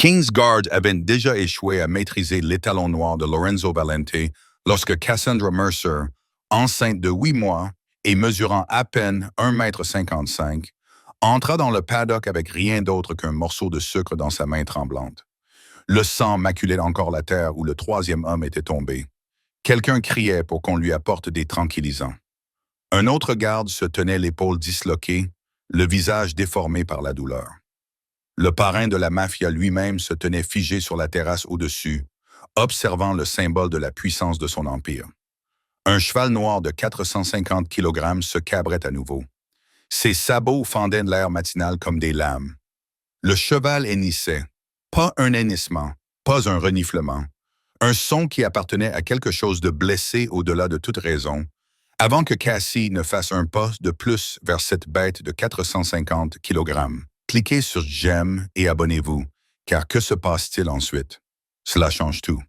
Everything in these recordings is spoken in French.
Kingsguard avait déjà échoué à maîtriser l'étalon noir de Lorenzo Valente lorsque Cassandra Mercer, enceinte de 8 mois et mesurant à peine 1,55 m, entra dans le paddock avec rien d'autre qu'un morceau de sucre dans sa main tremblante. Le sang maculait encore la terre où le troisième homme était tombé. Quelqu'un criait pour qu'on lui apporte des tranquillisants. Un autre garde se tenait l'épaule disloquée, le visage déformé par la douleur. Le parrain de la mafia lui-même se tenait figé sur la terrasse au-dessus, observant le symbole de la puissance de son empire. Un cheval noir de 450 kg se cabrait à nouveau. Ses sabots fendaient l'air matinal comme des lames. Le cheval hennissait, pas un hennissement, pas un reniflement, un son qui appartenait à quelque chose de blessé au-delà de toute raison, avant que Cassie ne fasse un pas de plus vers cette bête de 450 kg. Cliquez sur j'aime et abonnez-vous, car que se passe-t-il ensuite? Cela change tout.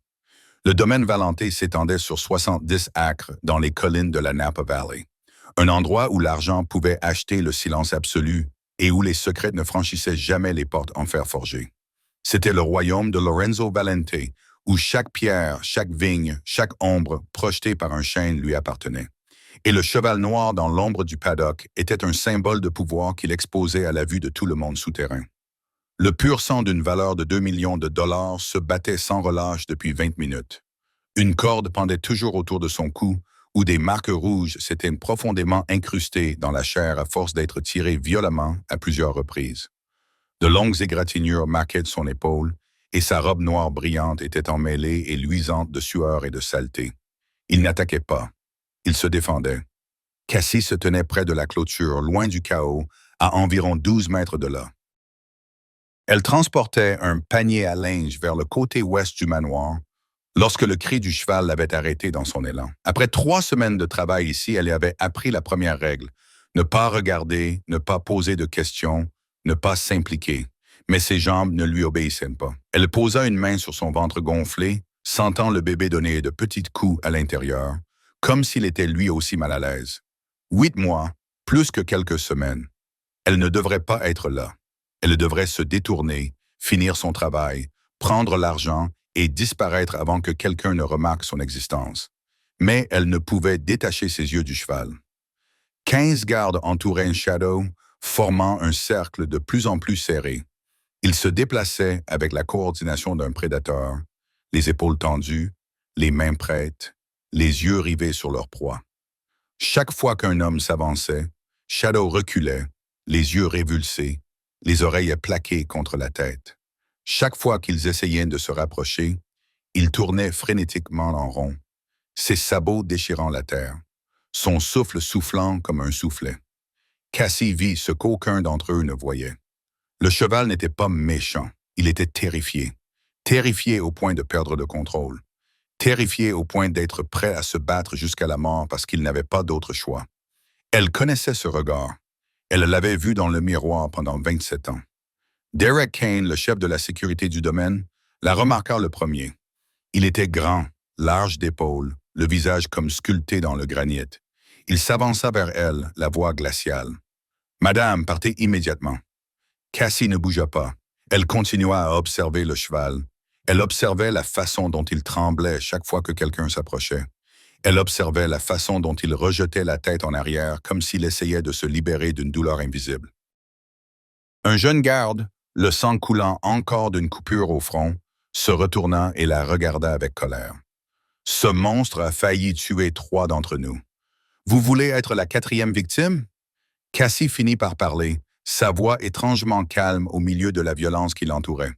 Le domaine Valente s'étendait sur 70 acres dans les collines de la Napa Valley, un endroit où l'argent pouvait acheter le silence absolu et où les secrets ne franchissaient jamais les portes en fer forgé. C'était le royaume de Lorenzo Valente, où chaque pierre, chaque vigne, chaque ombre projetée par un chêne lui appartenait. Et le cheval noir dans l'ombre du paddock était un symbole de pouvoir qu'il exposait à la vue de tout le monde souterrain. Le pur sang d'une valeur de 2 millions de dollars se battait sans relâche depuis 20 minutes. Une corde pendait toujours autour de son cou, où des marques rouges s'étaient profondément incrustées dans la chair à force d'être tirées violemment à plusieurs reprises. De longues égratignures marquaient son épaule, et sa robe noire brillante était emmêlée et luisante de sueur et de saleté. Il n'attaquait pas. Il se défendait. Cassie se tenait près de la clôture, loin du chaos, à environ 12 mètres de là. Elle transportait un panier à linge vers le côté ouest du manoir lorsque le cri du cheval l'avait arrêté dans son élan. Après 3 semaines de travail ici, elle avait appris la première règle. Ne pas regarder, ne pas poser de questions, ne pas s'impliquer. Mais ses jambes ne lui obéissaient pas. Elle posa une main sur son ventre gonflé, sentant le bébé donner de petits coups à l'intérieur, comme s'il était lui aussi mal à l'aise. 8 mois, plus que quelques semaines. Elle ne devrait pas être là. Elle devrait se détourner, finir son travail, prendre l'argent et disparaître avant que quelqu'un ne remarque son existence. Mais elle ne pouvait détacher ses yeux du cheval. 15 gardes entouraient Shadow, formant un cercle de plus en plus serré. Ils se déplaçaient avec la coordination d'un prédateur, les épaules tendues, les mains prêtes, les yeux rivés sur leur proie. Chaque fois qu'un homme s'avançait, Shadow reculait, les yeux révulsés, les oreilles plaquées contre la tête. Chaque fois qu'ils essayaient de se rapprocher, il tournait frénétiquement en rond, ses sabots déchirant la terre, son souffle soufflant comme un soufflet. Cassie vit ce qu'aucun d'entre eux ne voyait. Le cheval n'était pas méchant, il était terrifié. Terrifié au point de perdre le contrôle. Terrifié au point d'être prêt à se battre jusqu'à la mort parce qu'il n'avait pas d'autre choix. Elle connaissait ce regard. Elle l'avait vu dans le miroir pendant 27 ans. Derek Kane, le chef de la sécurité du domaine, la remarqua le premier. Il était grand, large d'épaules, le visage comme sculpté dans le granit. Il s'avança vers elle, la voix glaciale. « Madame, partez immédiatement. » Cassie ne bougea pas. Elle continua à observer le cheval. Elle observait la façon dont il tremblait chaque fois que quelqu'un s'approchait. Elle observait la façon dont il rejetait la tête en arrière comme s'il essayait de se libérer d'une douleur invisible. Un jeune garde, le sang coulant encore d'une coupure au front, se retourna et la regarda avec colère. « Ce monstre a failli tuer 3 d'entre nous. Vous voulez être la 4e victime? » Cassie finit par parler, sa voix étrangement calme au milieu de la violence qui l'entourait.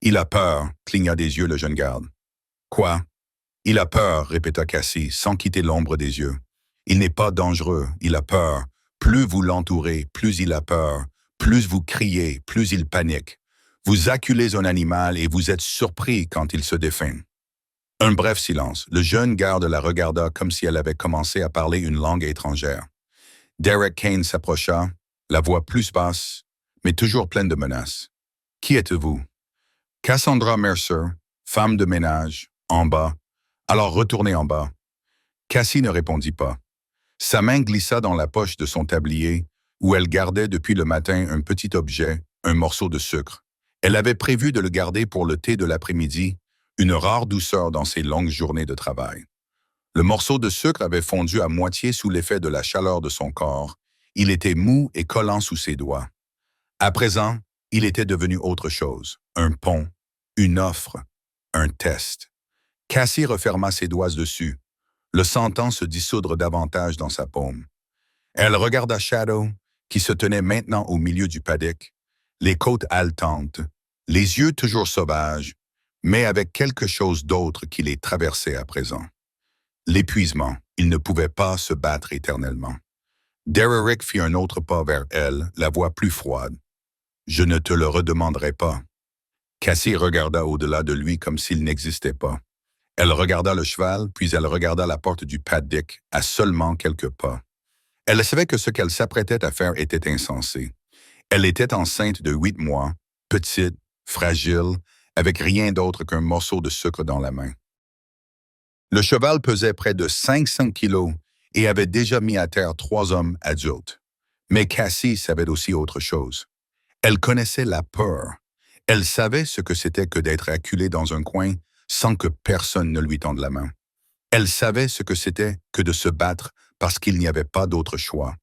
« Il a peur, » cligna des yeux le jeune garde. « Quoi? » « Il a peur, » répéta Cassie, sans quitter l'ombre des yeux. « Il n'est pas dangereux, il a peur. Plus vous l'entourez, plus il a peur. Plus vous criez, plus il panique. Vous acculez un animal et vous êtes surpris quand il se défend. » Un bref silence. Le jeune garde la regarda comme si elle avait commencé à parler une langue étrangère. Derek Kane s'approcha, la voix plus basse, mais toujours pleine de menaces. « Qui êtes-vous? » « Cassandra Mercer, femme de ménage, en bas. » « Alors retournez en bas. » Cassie ne répondit pas. Sa main glissa dans la poche de son tablier, où elle gardait depuis le matin un petit objet, un morceau de sucre. Elle avait prévu de le garder pour le thé de l'après-midi, une rare douceur dans ses longues journées de travail. Le morceau de sucre avait fondu à moitié sous l'effet de la chaleur de son corps. Il était mou et collant sous ses doigts. À présent, il était devenu autre chose, un pont, une offre, un test. Cassie referma ses doigts dessus, le sentant se dissoudre davantage dans sa paume. Elle regarda Shadow, qui se tenait maintenant au milieu du paddock, les côtes haletantes, les yeux toujours sauvages, mais avec quelque chose d'autre qui les traversait à présent. L'épuisement, il ne pouvait pas se battre éternellement. Derrick fit un autre pas vers elle, la voix plus froide. « Je ne te le redemanderai pas. » Cassie regarda au-delà de lui comme s'il n'existait pas. Elle regarda le cheval, puis elle regarda la porte du paddock, à seulement quelques pas. Elle savait que ce qu'elle s'apprêtait à faire était insensé. Elle était enceinte de 8 mois, petite, fragile, avec rien d'autre qu'un morceau de sucre dans la main. Le cheval pesait près de 500 kilos et avait déjà mis à terre 3 hommes adultes. Mais Cassie savait aussi autre chose. Elle connaissait la peur. Elle savait ce que c'était que d'être acculée dans un coin sans que personne ne lui tende la main. Elle savait ce que c'était que de se battre parce qu'il n'y avait pas d'autre choix.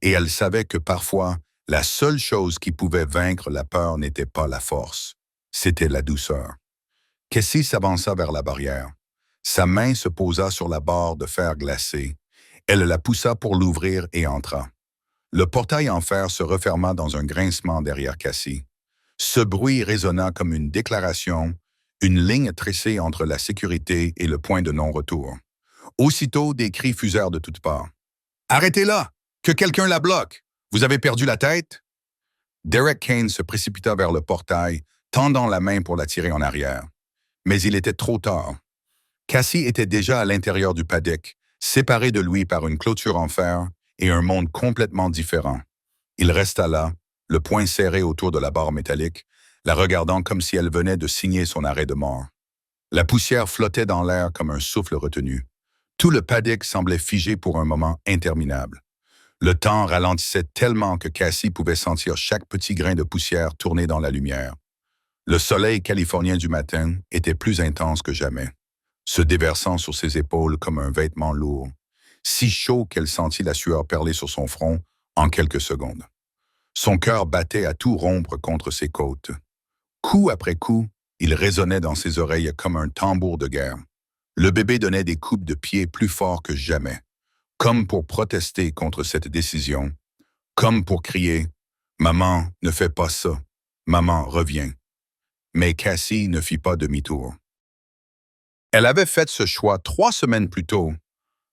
Et elle savait que parfois, la seule chose qui pouvait vaincre la peur n'était pas la force, c'était la douceur. Cassie s'avança vers la barrière. Sa main se posa sur la barre de fer glacé. Elle la poussa pour l'ouvrir et entra. Le portail en fer se referma dans un grincement derrière Cassie. Ce bruit résonna comme une déclaration, une ligne tressée entre la sécurité et le point de non-retour. Aussitôt, des cris fusèrent de toutes parts. « Arrêtez-la! Que quelqu'un la bloque! Vous avez perdu la tête? » Derek Kane se précipita vers le portail, tendant la main pour la tirer en arrière. Mais il était trop tard. Cassie était déjà à l'intérieur du paddock, séparée de lui par une clôture en fer et un monde complètement différent. Il resta là, le poing serré autour de la barre métallique, la regardant comme si elle venait de signer son arrêt de mort. La poussière flottait dans l'air comme un souffle retenu. Tout le paddock semblait figé pour un moment interminable. Le temps ralentissait tellement que Cassie pouvait sentir chaque petit grain de poussière tourner dans la lumière. Le soleil californien du matin était plus intense que jamais, se déversant sur ses épaules comme un vêtement lourd, si chaud qu'elle sentit la sueur perler sur son front en quelques secondes. Son cœur battait à tout rompre contre ses côtes. Coup après coup, il résonnait dans ses oreilles comme un tambour de guerre. Le bébé donnait des coups de pied plus forts que jamais, comme pour protester contre cette décision, comme pour crier « Maman, ne fais pas ça. Maman, reviens. » Mais Cassie ne fit pas demi-tour. Elle avait fait ce choix 3 semaines plus tôt,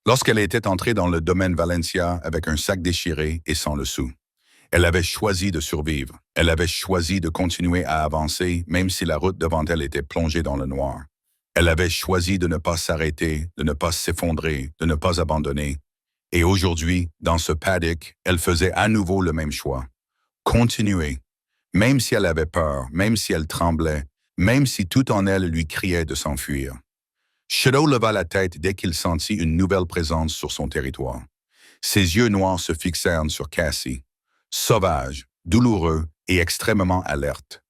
lorsqu'elle était entrée dans le domaine Valencia avec un sac déchiré et sans le sou. Elle avait choisi de survivre. Elle avait choisi de continuer à avancer, même si la route devant elle était plongée dans le noir. Elle avait choisi de ne pas s'arrêter, de ne pas s'effondrer, de ne pas abandonner. Et aujourd'hui, dans ce paddock, elle faisait à nouveau le même choix. Continuer, même si elle avait peur, même si elle tremblait, même si tout en elle lui criait de s'enfuir. Shadow leva la tête dès qu'il sentit une nouvelle présence sur son territoire. Ses yeux noirs se fixèrent sur Cassie, sauvage, douloureux et extrêmement alerte.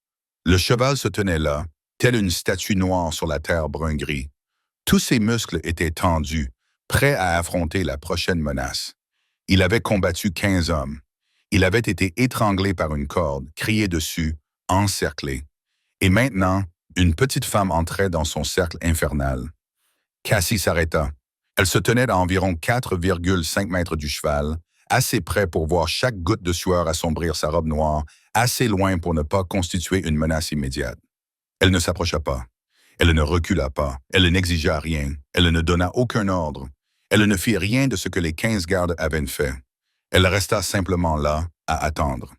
Le cheval se tenait là, telle une statue noire sur la terre brun-gris. Tous ses muscles étaient tendus, prêts à affronter la prochaine menace. Il avait combattu 15 hommes. Il avait été étranglé par une corde, crié dessus, encerclé. Et maintenant, une petite femme entrait dans son cercle infernal. Cassie s'arrêta. Elle se tenait à environ 4,5 mètres du cheval, assez près pour voir chaque goutte de sueur assombrir sa robe noire, assez loin pour ne pas constituer une menace immédiate. Elle ne s'approcha pas. Elle ne recula pas. Elle n'exigea rien. Elle ne donna aucun ordre. Elle ne fit rien de ce que les 15 gardes avaient fait. Elle resta simplement là, à attendre.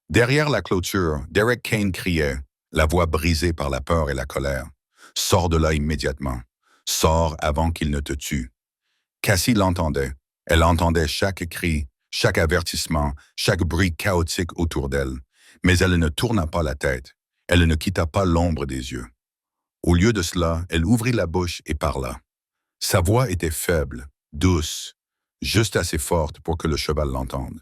Derrière la clôture, Derek Kane criait, la voix brisée par la peur et la colère. « Sors de là immédiatement. Sors avant qu'il ne te tue. » Cassie l'entendait. Elle entendait chaque cri, chaque avertissement, chaque bruit chaotique autour d'elle. Mais elle ne tourna pas la tête. Elle ne quitta pas l'ombre des yeux. Au lieu de cela, elle ouvrit la bouche et parla. Sa voix était faible, douce, juste assez forte pour que le cheval l'entende.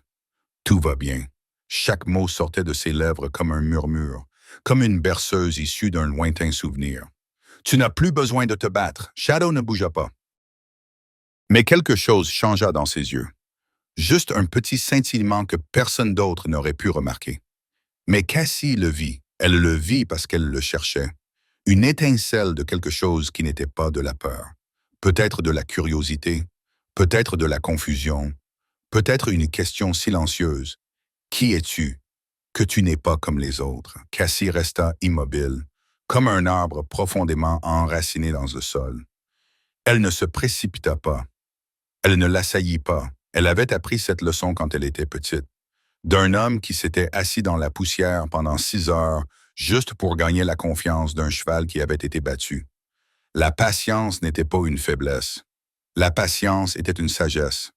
Tout va bien. Chaque mot sortait de ses lèvres comme un murmure, comme une berceuse issue d'un lointain souvenir. Tu n'as plus besoin de te battre. Shadow ne bougea pas. Mais quelque chose changea dans ses yeux. Juste un petit scintillement que personne d'autre n'aurait pu remarquer. Mais Cassie le vit. Elle le vit parce qu'elle le cherchait. Une étincelle de quelque chose qui n'était pas de la peur. Peut-être de la curiosité, peut-être de la confusion, peut-être une question silencieuse. Qui es-tu? Que tu n'es pas comme les autres. Cassie resta immobile, comme un arbre profondément enraciné dans le sol. Elle ne se précipita pas. Elle ne l'assaillit pas. Elle avait appris cette leçon quand elle était petite. D'un homme qui s'était assis dans la poussière pendant 6 heures juste pour gagner la confiance d'un cheval qui avait été battu. La patience n'était pas une faiblesse. La patience était une sagesse.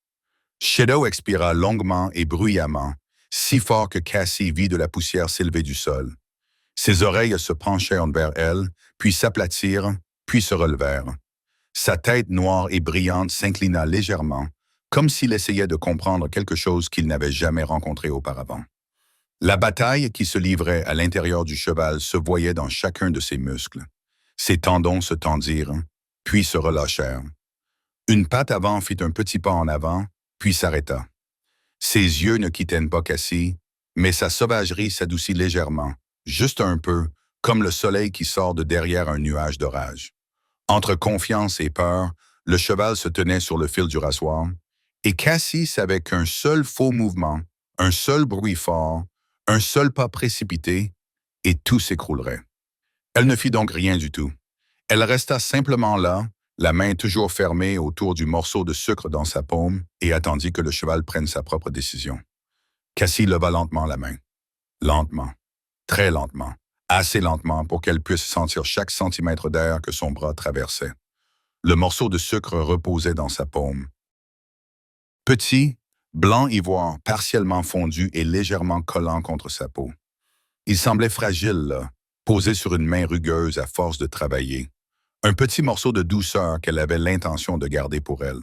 Shadow expira longuement et bruyamment, si fort que Cassie vit de la poussière s'élever du sol. Ses oreilles se penchèrent vers elle, puis s'aplatirent, puis se relevèrent. Sa tête noire et brillante s'inclina légèrement, comme s'il essayait de comprendre quelque chose qu'il n'avait jamais rencontré auparavant. La bataille qui se livrait à l'intérieur du cheval se voyait dans chacun de ses muscles. Ses tendons se tendirent, puis se relâchèrent. Une patte avant fit un petit pas en avant, puis s'arrêta. Ses yeux ne quittaient pas Cassie, mais sa sauvagerie s'adoucit légèrement, juste un peu, comme le soleil qui sort de derrière un nuage d'orage. Entre confiance et peur, le cheval se tenait sur le fil du rasoir, et Cassie savait qu'un seul faux mouvement, un seul bruit fort, un seul pas précipité, et tout s'écroulerait. Elle ne fit donc rien du tout. Elle resta simplement là, la main toujours fermée autour du morceau de sucre dans sa paume, et attendit que le cheval prenne sa propre décision. Cassie leva lentement la main. Lentement. Très lentement. Assez lentement pour qu'elle puisse sentir chaque centimètre d'air que son bras traversait. Le morceau de sucre reposait dans sa paume. Petit, blanc ivoire partiellement fondu et légèrement collant contre sa peau. Il semblait fragile, là, posé sur une main rugueuse à force de travailler. Un petit morceau de douceur qu'elle avait l'intention de garder pour elle.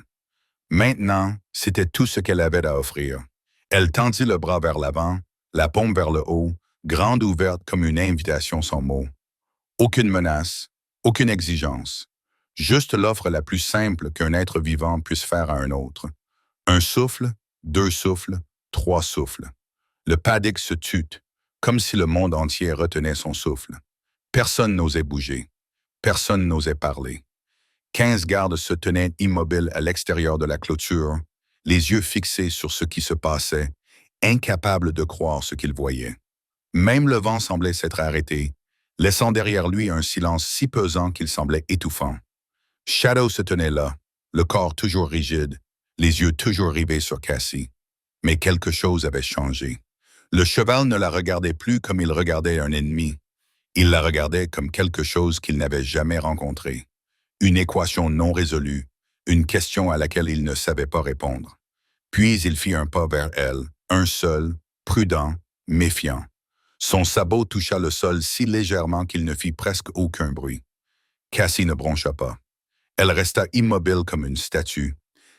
Maintenant, c'était tout ce qu'elle avait à offrir. Elle tendit le bras vers l'avant, la paume vers le haut, grande ouverte comme une invitation sans mots. Aucune menace, aucune exigence. Juste l'offre la plus simple qu'un être vivant puisse faire à un autre. Un souffle, 2 souffles, 3 souffles. Le paddock se tut, comme si le monde entier retenait son souffle. Personne n'osait bouger. Personne n'osait parler. 15 gardes se tenaient immobiles à l'extérieur de la clôture, les yeux fixés sur ce qui se passait, incapables de croire ce qu'ils voyaient. Même le vent semblait s'être arrêté, laissant derrière lui un silence si pesant qu'il semblait étouffant. Shadow se tenait là, le corps toujours rigide, les yeux toujours rivés sur Cassie. Mais quelque chose avait changé. Le cheval ne la regardait plus comme il regardait un ennemi. Il la regardait comme quelque chose qu'il n'avait jamais rencontré. Une équation non résolue, une question à laquelle il ne savait pas répondre. Puis il fit un pas vers elle, un seul, prudent, méfiant. Son sabot toucha le sol si légèrement qu'il ne fit presque aucun bruit. Cassie ne broncha pas. Elle resta immobile comme une statue,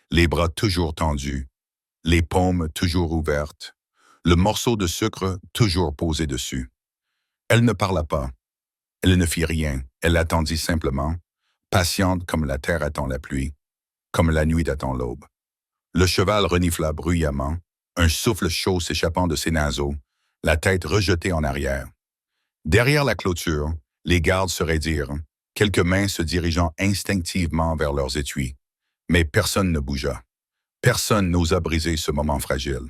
les bras toujours tendus, les paumes toujours ouvertes, le morceau de sucre toujours posé dessus. Elle ne parla pas. Elle ne fit rien. Elle attendit simplement, patiente comme la terre attend la pluie, comme la nuit attend l'aube. Le cheval renifla bruyamment, un souffle chaud s'échappant de ses naseaux, la tête rejetée en arrière. Derrière la clôture, les gardes se raidirent, quelques mains se dirigeant instinctivement vers leurs étuis. Mais personne ne bougea. Personne n'osa briser ce moment fragile.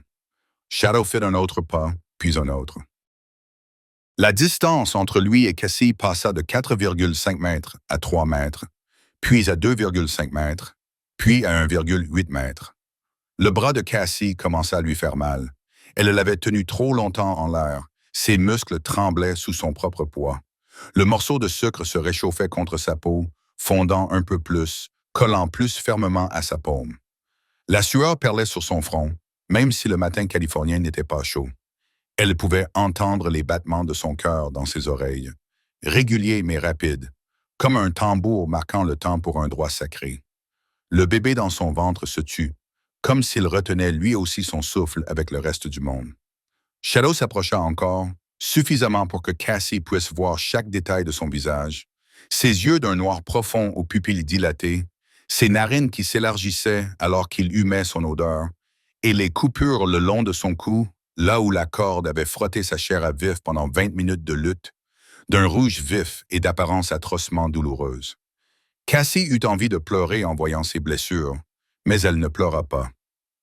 Shadow fit un autre pas, puis un autre. La distance entre lui et Cassie passa de 4,5 mètres à 3 mètres, puis à 2,5 mètres, puis à 1,8 mètres. Le bras de Cassie commença à lui faire mal. Elle l'avait tenu trop longtemps en l'air. Ses muscles tremblaient sous son propre poids. Le morceau de sucre se réchauffait contre sa peau, fondant un peu plus, collant plus fermement à sa paume. La sueur perlait sur son front, même si le matin californien n'était pas chaud. Elle pouvait entendre les battements de son cœur dans ses oreilles, réguliers mais rapides, comme un tambour marquant le temps pour un droit sacré. Le bébé dans son ventre se tut, comme s'il retenait lui aussi son souffle avec le reste du monde. Shadow s'approcha encore, suffisamment pour que Cassie puisse voir chaque détail de son visage, ses yeux d'un noir profond aux pupilles dilatées, ses narines qui s'élargissaient alors qu'il humait son odeur, et les coupures le long de son cou, là où la corde avait frotté sa chair à vif pendant 20 minutes de lutte, d'un rouge vif et d'apparence atrocement douloureuse. Cassie eut envie de pleurer en voyant ses blessures, mais elle ne pleura pas.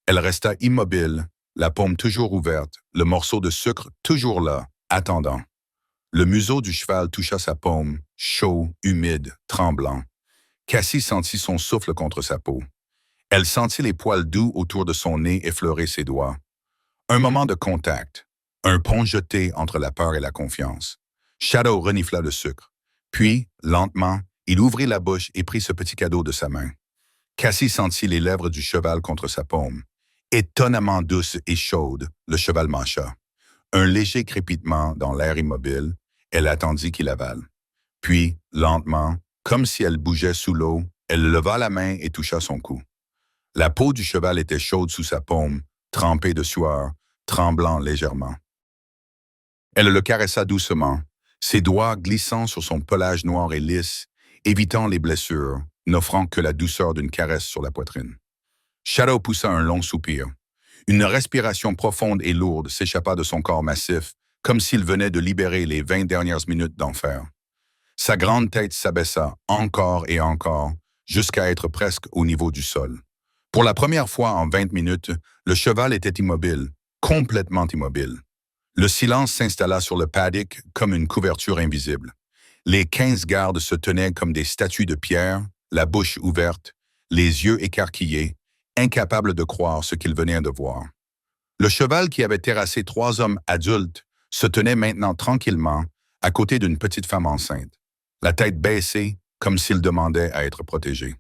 Elle resta immobile, la paume toujours ouverte, le morceau de sucre toujours là, attendant. Le museau du cheval toucha sa paume, chaud, humide, tremblant. Cassie sentit son souffle contre sa peau. Elle sentit les poils doux autour de son nez effleurer ses doigts. Un moment de contact, un pont jeté entre la peur et la confiance. Shadow renifla le sucre. Puis, lentement, il ouvrit la bouche et prit ce petit cadeau de sa main. Cassie sentit les lèvres du cheval contre sa paume. Étonnamment douce et chaude, le cheval mâcha. Un léger crépitement dans l'air immobile, elle attendit qu'il avale. Puis, lentement, comme si elle bougeait sous l'eau, elle leva la main et toucha son cou. La peau du cheval était chaude sous sa paume, trempée de sueur, tremblant légèrement. Elle le caressa doucement, ses doigts glissant sur son pelage noir et lisse, évitant les blessures, n'offrant que la douceur d'une caresse sur la poitrine. Shadow poussa un long soupir. Une respiration profonde et lourde s'échappa de son corps massif, comme s'il venait de libérer les 20 dernières minutes d'enfer. Sa grande tête s'abaissa encore et encore, jusqu'à être presque au niveau du sol. Pour la première fois en 20 minutes, le cheval était immobile, complètement immobile. Le silence s'installa sur le paddock comme une couverture invisible. Les 15 gardes se tenaient comme des statues de pierre, la bouche ouverte, les yeux écarquillés, incapables de croire ce qu'ils venaient de voir. Le cheval qui avait terrassé 3 hommes adultes se tenait maintenant tranquillement à côté d'une petite femme enceinte, la tête baissée comme s'il demandait à être protégé.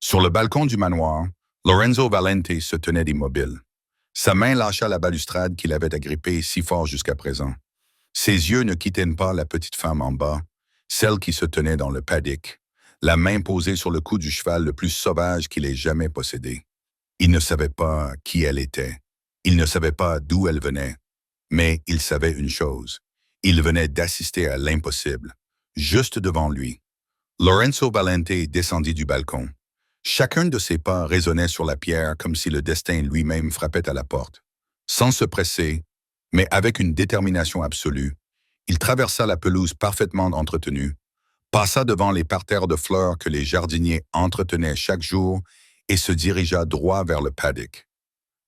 Sur le balcon du manoir, Lorenzo Valente se tenait immobile. Sa main lâcha la balustrade qu'il avait agrippée si fort jusqu'à présent. Ses yeux ne quittaient pas la petite femme en bas, celle qui se tenait dans le paddock, la main posée sur le cou du cheval le plus sauvage qu'il ait jamais possédé. Il ne savait pas qui elle était. Il ne savait pas d'où elle venait. Mais il savait une chose. Il venait d'assister à l'impossible, juste devant lui. Lorenzo Valente descendit du balcon. Chacun de ses pas résonnait sur la pierre comme si le destin lui-même frappait à la porte. Sans se presser, mais avec une détermination absolue, il traversa la pelouse parfaitement entretenue, passa devant les parterres de fleurs que les jardiniers entretenaient chaque jour et se dirigea droit vers le paddock.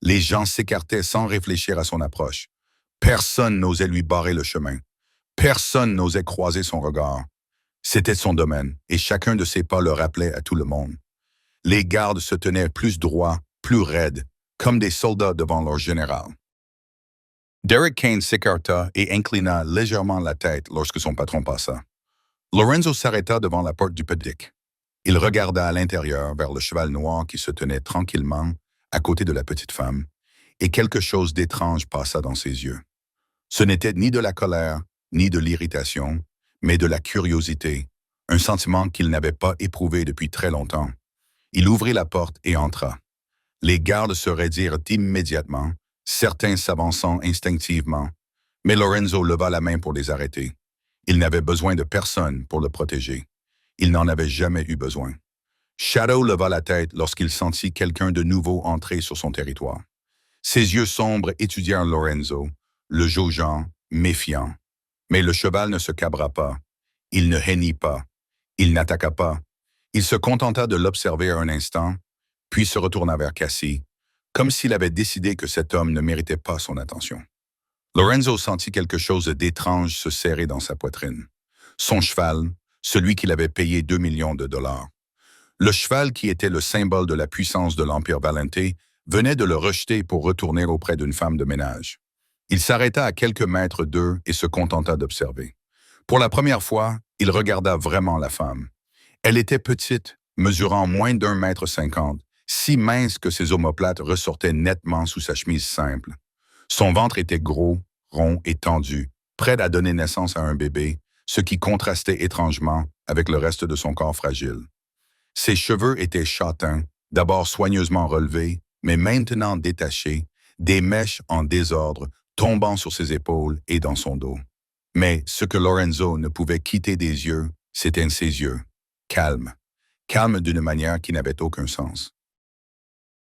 Les gens s'écartaient sans réfléchir à son approche. Personne n'osait lui barrer le chemin. Personne n'osait croiser son regard. C'était son domaine, et chacun de ses pas le rappelait à tout le monde. Les gardes se tenaient plus droits, plus raides, comme des soldats devant leur général. Derek Kane s'écarta et inclina légèrement la tête lorsque son patron passa. Lorenzo s'arrêta devant la porte du paddock. Il regarda à l'intérieur vers le cheval noir qui se tenait tranquillement à côté de la petite femme, et quelque chose d'étrange passa dans ses yeux. Ce n'était ni de la colère, ni de l'irritation, mais de la curiosité, un sentiment qu'il n'avait pas éprouvé depuis très longtemps. Il ouvrit la porte et entra. Les gardes se raidirent immédiatement, certains s'avançant instinctivement, mais Lorenzo leva la main pour les arrêter. Il n'avait besoin de personne pour le protéger. Il n'en avait jamais eu besoin. Shadow leva la tête lorsqu'il sentit quelqu'un de nouveau entrer sur son territoire. Ses yeux sombres étudièrent Lorenzo, le jaugeant, méfiant. Mais le cheval ne se cabra pas. Il ne hennit pas. Il n'attaqua pas. Il se contenta de l'observer un instant, puis se retourna vers Cassie, comme s'il avait décidé que cet homme ne méritait pas son attention. Lorenzo sentit quelque chose d'étrange se serrer dans sa poitrine. Son cheval, celui qu'il avait payé 2 millions de dollars. Le cheval qui était le symbole de la puissance de l'Empire Valente venait de le rejeter pour retourner auprès d'une femme de ménage. Il s'arrêta à quelques mètres d'eux et se contenta d'observer. Pour la première fois, il regarda vraiment la femme. Elle était petite, mesurant moins d'1,50 m, si mince que ses omoplates ressortaient nettement sous sa chemise simple. Son ventre était gros, rond et tendu, prêt à donner naissance à un bébé, ce qui contrastait étrangement avec le reste de son corps fragile. Ses cheveux étaient châtains, d'abord soigneusement relevés, mais maintenant détachés, des mèches en désordre tombant sur ses épaules et dans son dos. Mais ce que Lorenzo ne pouvait quitter des yeux, c'était ses yeux, calmes, calmes d'une manière qui n'avait aucun sens.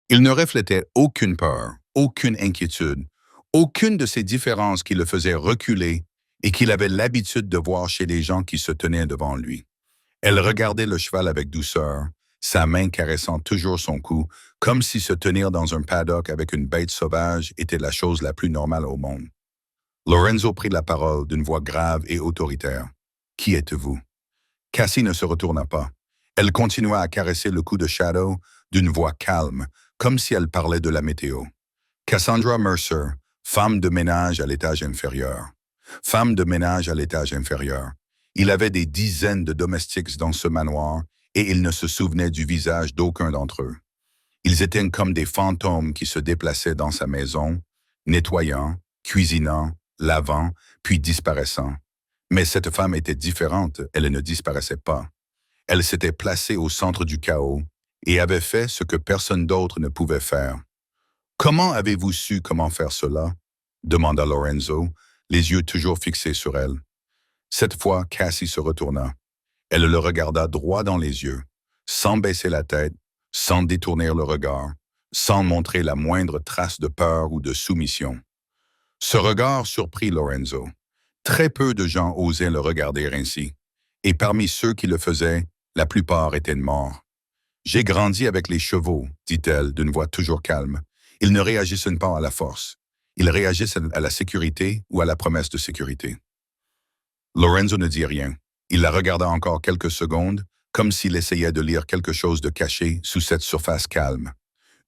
Il ne reflétait aucune peur, aucune inquiétude, aucune de ces différences qui le faisaient reculer et qu'il avait l'habitude de voir chez les gens qui se tenaient devant lui. Elle regardait le cheval avec douceur, sa main caressant toujours son cou, comme si se tenir dans un paddock avec une bête sauvage était la chose la plus normale au monde. Lorenzo prit la parole d'une voix grave et autoritaire. « Qui êtes-vous? » Cassie ne se retourna pas. Elle continua à caresser le cou de Shadow d'une voix calme, comme si elle parlait de la météo. Cassandra Mercer, femme de ménage à l'étage inférieur. Femme de ménage à l'étage inférieur. Il avait des dizaines de domestiques dans ce manoir et il ne se souvenait du visage d'aucun d'entre eux. Ils étaient comme des fantômes qui se déplaçaient dans sa maison, nettoyant, cuisinant, lavant, puis disparaissant. Mais cette femme était différente, elle ne disparaissait pas. Elle s'était placée au centre du chaos et avait fait ce que personne d'autre ne pouvait faire. « Comment avez-vous su comment faire cela? » demanda Lorenzo, les yeux toujours fixés sur elle. Cette fois, Cassie se retourna. Elle le regarda droit dans les yeux, sans baisser la tête, sans détourner le regard, sans montrer la moindre trace de peur ou de soumission. Ce regard surprit Lorenzo. Très peu de gens osaient le regarder ainsi, et parmi ceux qui le faisaient, la plupart étaient morts. « J'ai grandi avec les chevaux, » dit-elle d'une voix toujours calme. Ils ne réagissent pas à la force. Ils réagissent à la sécurité ou à la promesse de sécurité. Lorenzo ne dit rien. Il la regarda encore quelques secondes, comme s'il essayait de lire quelque chose de caché sous cette surface calme.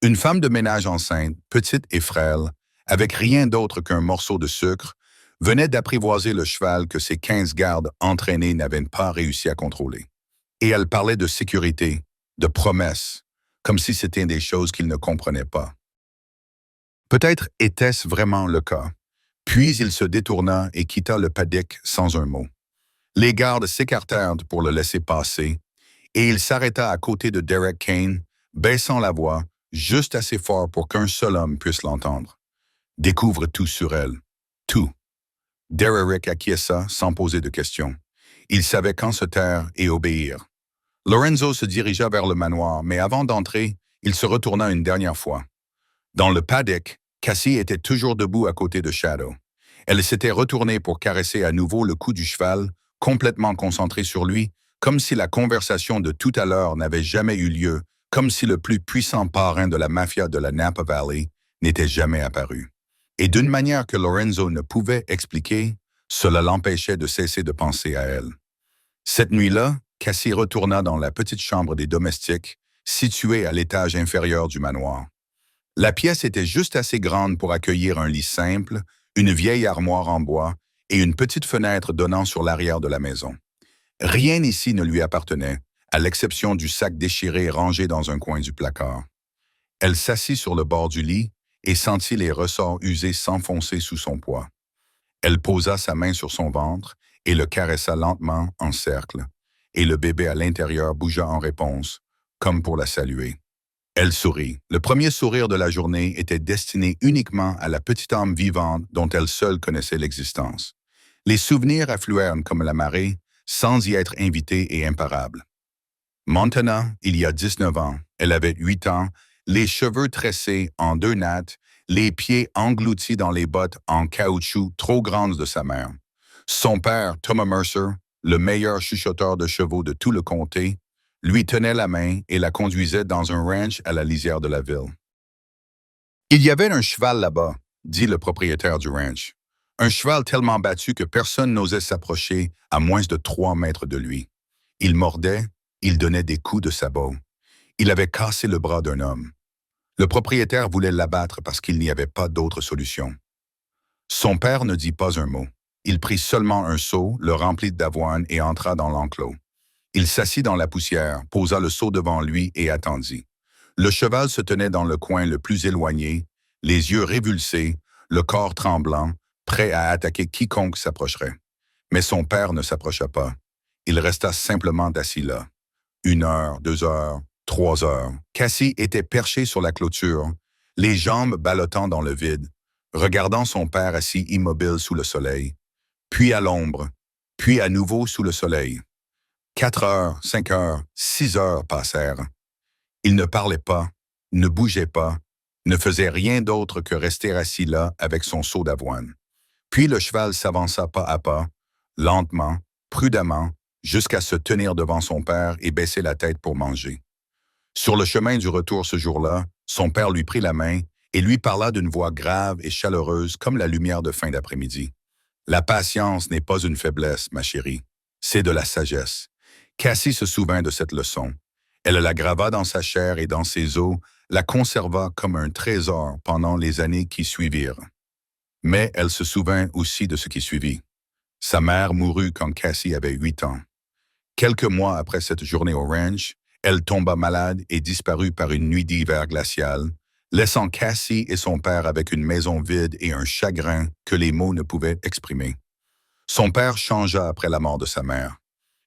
Une femme de ménage enceinte, petite et frêle, avec rien d'autre qu'un morceau de sucre, venait d'apprivoiser le cheval que ses 15 gardes entraînés n'avaient pas réussi à contrôler. Et elle parlait de sécurité, de promesses, comme si c'était des choses qu'il ne comprenait pas. Peut-être était-ce vraiment le cas. Puis il se détourna et quitta le paddock sans un mot. Les gardes s'écartèrent pour le laisser passer, et il s'arrêta à côté de Derek Kane, baissant la voix, juste assez fort pour qu'un seul homme puisse l'entendre. « Découvre tout sur elle. Tout. » Derek acquiesça sans poser de questions. Il savait quand se taire et obéir. Lorenzo se dirigea vers le manoir, mais avant d'entrer, il se retourna une dernière fois. Dans le paddock, Cassie était toujours debout à côté de Shadow. Elle s'était retournée pour caresser à nouveau le cou du cheval, complètement concentrée sur lui, comme si la conversation de tout à l'heure n'avait jamais eu lieu, comme si le plus puissant parrain de la mafia de la Napa Valley n'était jamais apparu. Et d'une manière que Lorenzo ne pouvait expliquer, cela l'empêchait de cesser de penser à elle. Cette nuit-là, Cassie retourna dans la petite chambre des domestiques, située à l'étage inférieur du manoir. La pièce était juste assez grande pour accueillir un lit simple, une vieille armoire en bois et une petite fenêtre donnant sur l'arrière de la maison. Rien ici ne lui appartenait, à l'exception du sac déchiré rangé dans un coin du placard. Elle s'assit sur le bord du lit et sentit les ressorts usés s'enfoncer sous son poids. Elle posa sa main sur son ventre et le caressa lentement en cercle, et le bébé à l'intérieur bougea en réponse, comme pour la saluer. Elle sourit. Le premier sourire de la journée était destiné uniquement à la petite âme vivante dont elle seule connaissait l'existence. Les souvenirs affluèrent comme la marée, sans y être invités et imparables. Maintenant, il y a 19 ans, elle avait 8 ans, les cheveux tressés en 2 nattes, les pieds engloutis dans les bottes en caoutchouc trop grandes de sa mère. Son père, Thomas Mercer, le meilleur chuchoteur de chevaux de tout le comté, lui tenait la main et la conduisait dans un ranch à la lisière de la ville. « Il y avait un cheval là-bas, » dit le propriétaire du ranch. Un cheval tellement battu que personne n'osait s'approcher à moins de 3 mètres de lui. Il mordait, il donnait des coups de sabot. Il avait cassé le bras d'un homme. Le propriétaire voulait l'abattre parce qu'il n'y avait pas d'autre solution. Son père ne dit pas un mot. Il prit seulement un seau, le remplit d'avoine et entra dans l'enclos. Il s'assit dans la poussière, posa le seau devant lui et attendit. Le cheval se tenait dans le coin le plus éloigné, les yeux révulsés, le corps tremblant, prêt à attaquer quiconque s'approcherait. Mais son père ne s'approcha pas. Il resta simplement assis là. 1 heure, 2 heures, 3 heures. Cassie était perchée sur la clôture, les jambes ballottant dans le vide, regardant son père assis immobile sous le soleil. puis à l'ombre, puis à nouveau sous le soleil. 4 heures, 5 heures, 6 heures passèrent. Il ne parlait pas, ne bougeait pas, ne faisait rien d'autre que rester assis là avec son seau d'avoine. Puis le cheval s'avança pas à pas, lentement, prudemment, jusqu'à se tenir devant son père et baisser la tête pour manger. Sur le chemin du retour ce jour-là, son père lui prit la main et lui parla d'une voix grave et chaleureuse comme la lumière de fin d'après-midi. La patience n'est pas une faiblesse, ma chérie, c'est de la sagesse. Cassie se souvint de cette leçon. Elle la grava dans sa chair et dans ses os, la conserva comme un trésor pendant les années qui suivirent. Mais elle se souvint aussi de ce qui suivit. Sa mère mourut quand Cassie avait 8 ans. Quelques mois après cette journée au ranch, elle tomba malade et disparut par une nuit d'hiver glaciale, laissant Cassie et son père avec une maison vide et un chagrin que les mots ne pouvaient exprimer. Son père changea après la mort de sa mère.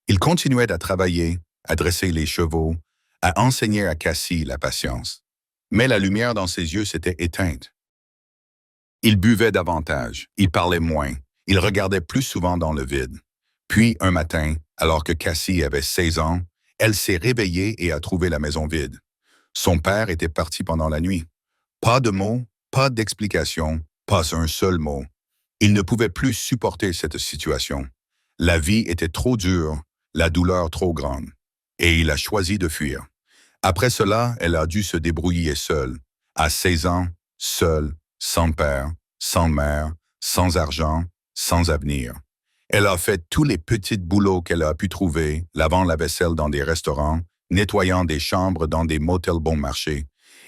Il continuait à travailler, à dresser les chevaux, à enseigner à Cassie la patience. Mais la lumière dans ses yeux s'était éteinte. Il buvait davantage, il parlait moins, il regardait plus souvent dans le vide. Puis, un matin, alors que Cassie avait 16 ans, elle s'est réveillée et a trouvé la maison vide. Son père était parti pendant la nuit. Pas de mots, pas d'explication, pas un seul mot. Il ne pouvait plus supporter cette situation. La vie était trop dure, la douleur trop grande. Et il a choisi de fuir. Après cela, elle a dû se débrouiller seule. À 16 ans, seule, sans père, sans mère, sans argent, sans avenir. Elle a fait tous les petits boulots qu'elle a pu trouver, lavant la vaisselle dans des restaurants, nettoyant des chambres dans des motels bon marché.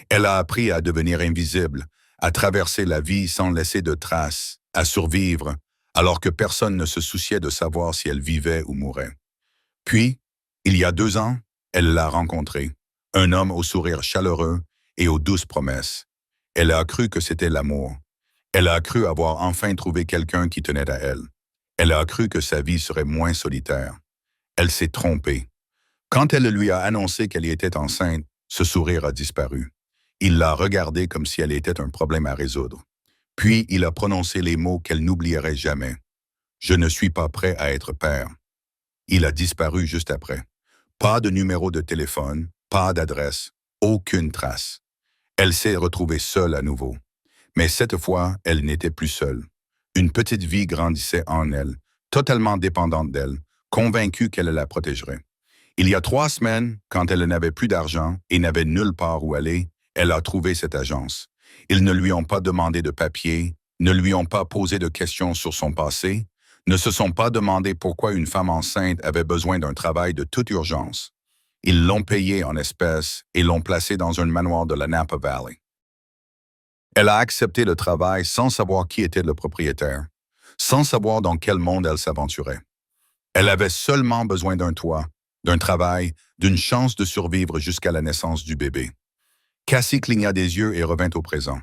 Elle a appris à devenir invisible, à traverser la vie sans laisser de traces, à survivre, alors que personne ne se souciait de savoir si elle vivait ou mourait. Puis, il y a 2 ans, elle l'a rencontré, un homme au sourire chaleureux et aux douces promesses. Elle a cru que c'était l'amour. Elle a cru avoir enfin trouvé quelqu'un qui tenait à elle. Elle a cru que sa vie serait moins solitaire. Elle s'est trompée. Quand elle lui a annoncé qu'elle était enceinte, ce sourire a disparu. Il l'a regardée comme si elle était un problème à résoudre. Puis il a prononcé les mots qu'elle n'oublierait jamais. « Je ne suis pas prêt à être père ». Il a disparu juste après. Pas de numéro de téléphone, pas d'adresse, aucune trace. Elle s'est retrouvée seule à nouveau. Mais cette fois, elle n'était plus seule. Une petite vie grandissait en elle, totalement dépendante d'elle, convaincue qu'elle la protégerait. Il y a 3 semaines, quand elle n'avait plus d'argent et n'avait nulle part où aller, elle a trouvé cette agence. Ils ne lui ont pas demandé de papier, ne lui ont pas posé de questions sur son passé, ne se sont pas demandé pourquoi une femme enceinte avait besoin d'un travail de toute urgence. Ils l'ont payé en espèces et l'ont placée dans un manoir de la Napa Valley. Elle a accepté le travail sans savoir qui était le propriétaire, sans savoir dans quel monde elle s'aventurait. Elle avait seulement besoin d'un toit, d'un travail, d'une chance de survivre jusqu'à la naissance du bébé. Cassie cligna des yeux et revint au présent.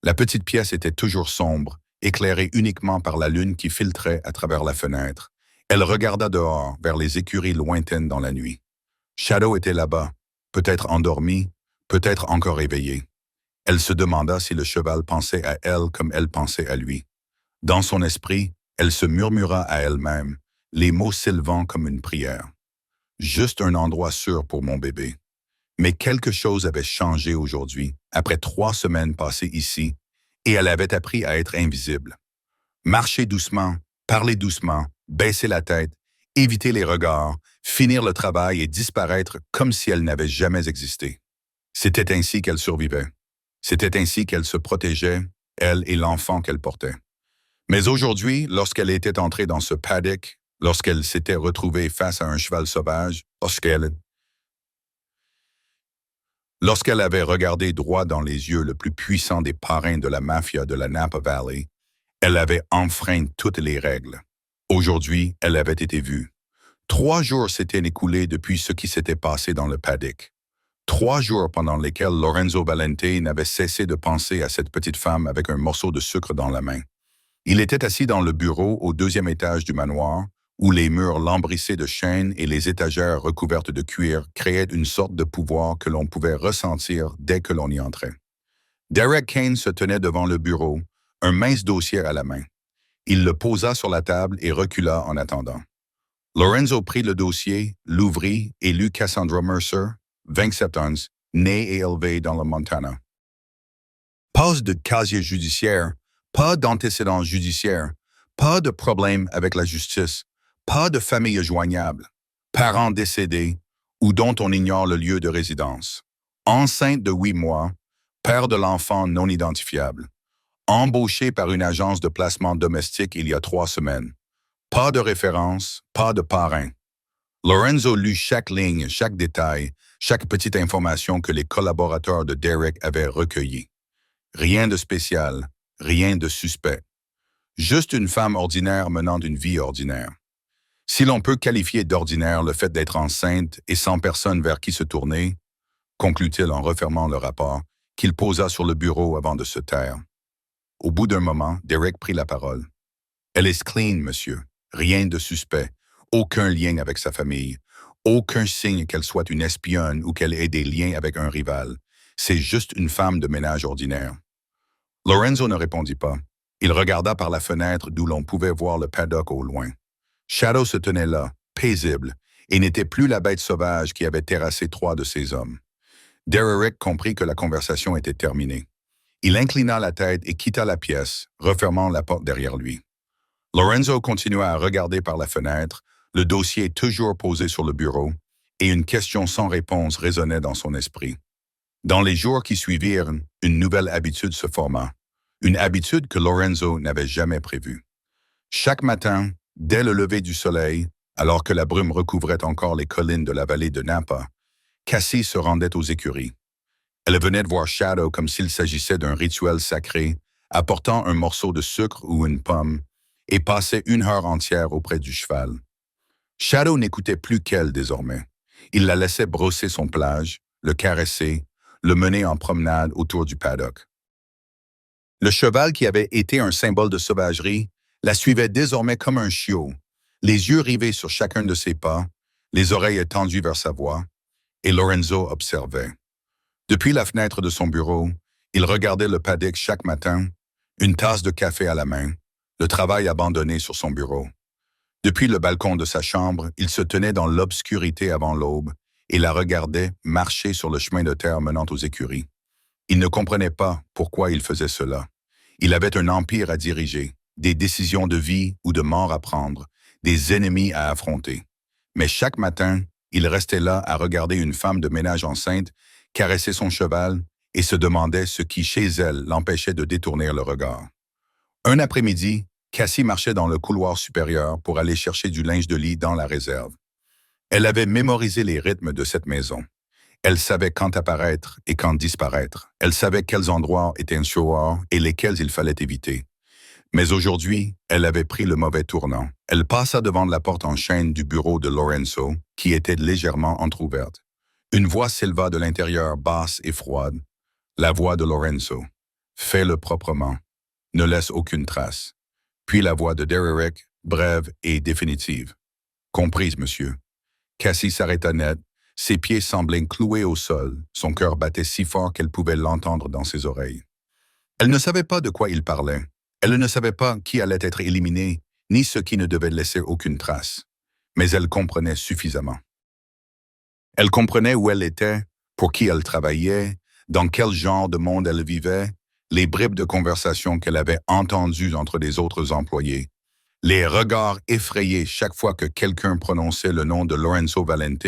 La petite pièce était toujours sombre, éclairée uniquement par la lune qui filtrait à travers la fenêtre. Elle regarda dehors, vers les écuries lointaines dans la nuit. Shadow était là-bas, peut-être endormi, peut-être encore éveillé. Elle se demanda si le cheval pensait à elle comme elle pensait à lui. Dans son esprit, elle se murmura à elle-même, les mots s'élevant comme une prière. Juste un endroit sûr pour mon bébé. Mais quelque chose avait changé aujourd'hui, après 3 semaines passées ici, et elle avait appris à être invisible. Marcher doucement, parler doucement, baisser la tête, éviter les regards, finir le travail et disparaître comme si elle n'avait jamais existé. C'était ainsi qu'elle survivait. C'était ainsi qu'elle se protégeait, elle et l'enfant qu'elle portait. Mais aujourd'hui, lorsqu'elle était entrée dans ce paddock, lorsqu'elle s'était retrouvée face à un cheval sauvage, lorsqu'elle avait regardé droit dans les yeux le plus puissant des parrains de la mafia de la Napa Valley, elle avait enfreint toutes les règles. Aujourd'hui, elle avait été vue. 3 jours s'étaient écoulés depuis ce qui s'était passé dans le paddock. 3 jours pendant lesquels Lorenzo Valente n'avait cessé de penser à cette petite femme avec un morceau de sucre dans la main. Il était assis dans le bureau au 2e étage du manoir, où les murs lambrissés de chêne et les étagères recouvertes de cuir créaient une sorte de pouvoir que l'on pouvait ressentir dès que l'on y entrait. Derek Kane se tenait devant le bureau, un mince dossier à la main. Il le posa sur la table et recula en attendant. Lorenzo prit le dossier, l'ouvrit et lut Cassandra Mercer, 27 ans, née et élevée dans le Montana. Pas de casier judiciaire, pas d'antécédents judiciaires, pas de problème avec la justice, pas de famille joignable, parents décédés ou dont on ignore le lieu de résidence. Enceinte de 8 mois, père de l'enfant non identifiable. Embauché par une agence de placement domestique il y a 3 semaines. Pas de référence, pas de parrain. Lorenzo lut chaque ligne, chaque détail, chaque petite information que les collaborateurs de Derek avaient recueillie. Rien de spécial, rien de suspect. Juste une femme ordinaire menant une vie ordinaire. Si l'on peut qualifier d'ordinaire le fait d'être enceinte et sans personne vers qui se tourner, conclut-il en refermant le rapport, qu'il posa sur le bureau avant de se taire. Au bout d'un moment, Derek prit la parole. « Elle est clean, monsieur. Rien de suspect. Aucun lien avec sa famille. Aucun signe qu'elle soit une espionne ou qu'elle ait des liens avec un rival. C'est juste une femme de ménage ordinaire. » Lorenzo ne répondit pas. Il regarda par la fenêtre d'où l'on pouvait voir le paddock au loin. Shadow se tenait là, paisible, et n'était plus la bête sauvage qui avait terrassé 3 de ses hommes. Derek comprit que la conversation était terminée. Il inclina la tête et quitta la pièce, refermant la porte derrière lui. Lorenzo continua à regarder par la fenêtre, le dossier toujours posé sur le bureau, et une question sans réponse résonnait dans son esprit. Dans les jours qui suivirent, une nouvelle habitude se forma, une habitude que Lorenzo n'avait jamais prévue. Chaque matin, dès le lever du soleil, alors que la brume recouvrait encore les collines de la vallée de Napa, Cassie se rendait aux écuries. Elle venait de voir Shadow comme s'il s'agissait d'un rituel sacré, apportant un morceau de sucre ou une pomme, et passait 1 heure entière auprès du cheval. Shadow n'écoutait plus qu'elle désormais. Il la laissait brosser son pelage, le caresser, le mener en promenade autour du paddock. Le cheval qui avait été un symbole de sauvagerie la suivait désormais comme un chiot, les yeux rivés sur chacun de ses pas, les oreilles étendues vers sa voix, et Lorenzo observait. Depuis la fenêtre de son bureau, il regardait le paddock chaque matin, une tasse de café à la main, le travail abandonné sur son bureau. Depuis le balcon de sa chambre, il se tenait dans l'obscurité avant l'aube et la regardait marcher sur le chemin de terre menant aux écuries. Il ne comprenait pas pourquoi il faisait cela. Il avait un empire à diriger, des décisions de vie ou de mort à prendre, des ennemis à affronter. Mais chaque matin, il restait là à regarder une femme de ménage enceinte caresser son cheval et se demandait ce qui, chez elle, l'empêchait de détourner le regard. Un après-midi, Cassie marchait dans le couloir supérieur pour aller chercher du linge de lit dans la réserve. Elle avait mémorisé les rythmes de cette maison. Elle savait quand apparaître et quand disparaître. Elle savait quels endroits étaient un show et lesquels il fallait éviter. Mais aujourd'hui, elle avait pris le mauvais tournant. Elle passa devant la porte en chaîne du bureau de Lorenzo, qui était légèrement entr'ouverte. Une voix s'éleva de l'intérieur, basse et froide. La voix de Lorenzo. « Fais-le proprement. Ne laisse aucune trace. » Puis la voix de Derek, brève et définitive. « Comprise, monsieur. » Cassie s'arrêta net. Ses pieds semblaient cloués au sol. Son cœur battait si fort qu'elle pouvait l'entendre dans ses oreilles. Elle ne savait pas de quoi il parlait. Elle ne savait pas qui allait être éliminé, ni ce qui ne devait laisser aucune trace. Mais elle comprenait suffisamment. Elle comprenait où elle était, pour qui elle travaillait, dans quel genre de monde elle vivait, les bribes de conversation qu'elle avait entendues entre les autres employés, les regards effrayés chaque fois que quelqu'un prononçait le nom de Lorenzo Valente,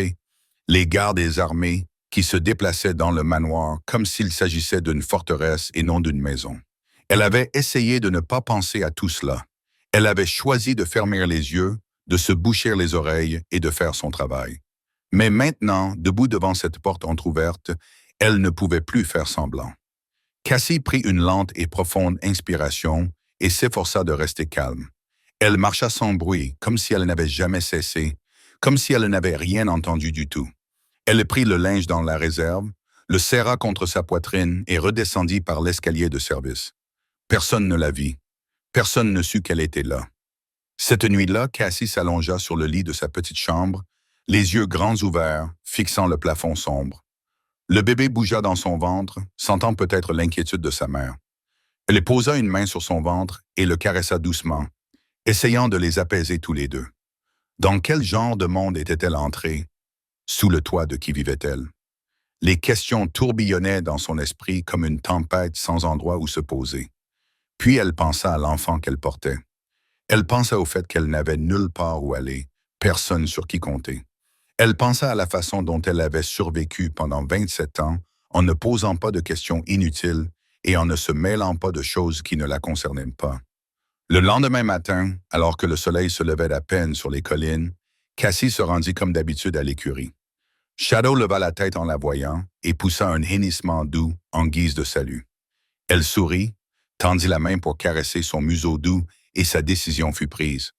les gardes des armées qui se déplaçaient dans le manoir comme s'il s'agissait d'une forteresse et non d'une maison. Elle avait essayé de ne pas penser à tout cela. Elle avait choisi de fermer les yeux, de se boucher les oreilles et de faire son travail. Mais maintenant, debout devant cette porte entr'ouverte, elle ne pouvait plus faire semblant. Cassie prit une lente et profonde inspiration et s'efforça de rester calme. Elle marcha sans bruit, comme si elle n'avait jamais cessé, comme si elle n'avait rien entendu du tout. Elle prit le linge dans la réserve, le serra contre sa poitrine et redescendit par l'escalier de service. Personne ne la vit. Personne ne sut qu'elle était là. Cette nuit-là, Cassie s'allongea sur le lit de sa petite chambre, les yeux grands ouverts, fixant le plafond sombre. Le bébé bougea dans son ventre, sentant peut-être l'inquiétude de sa mère. Elle posa une main sur son ventre et le caressa doucement, essayant de les apaiser tous les deux. Dans quel genre de monde était-elle entrée? Sous le toit de qui vivait-elle? Les questions tourbillonnaient dans son esprit comme une tempête sans endroit où se poser. Puis elle pensa à l'enfant qu'elle portait. Elle pensa au fait qu'elle n'avait nulle part où aller, personne sur qui compter. Elle pensa à la façon dont elle avait survécu pendant 27 ans en ne posant pas de questions inutiles et en ne se mêlant pas de choses qui ne la concernaient pas. Le lendemain matin, alors que le soleil se levait à peine sur les collines, Cassie se rendit comme d'habitude à l'écurie. Shadow leva la tête en la voyant et poussa un hennissement doux en guise de salut. Elle sourit, tendit la main pour caresser son museau doux et sa décision fut prise.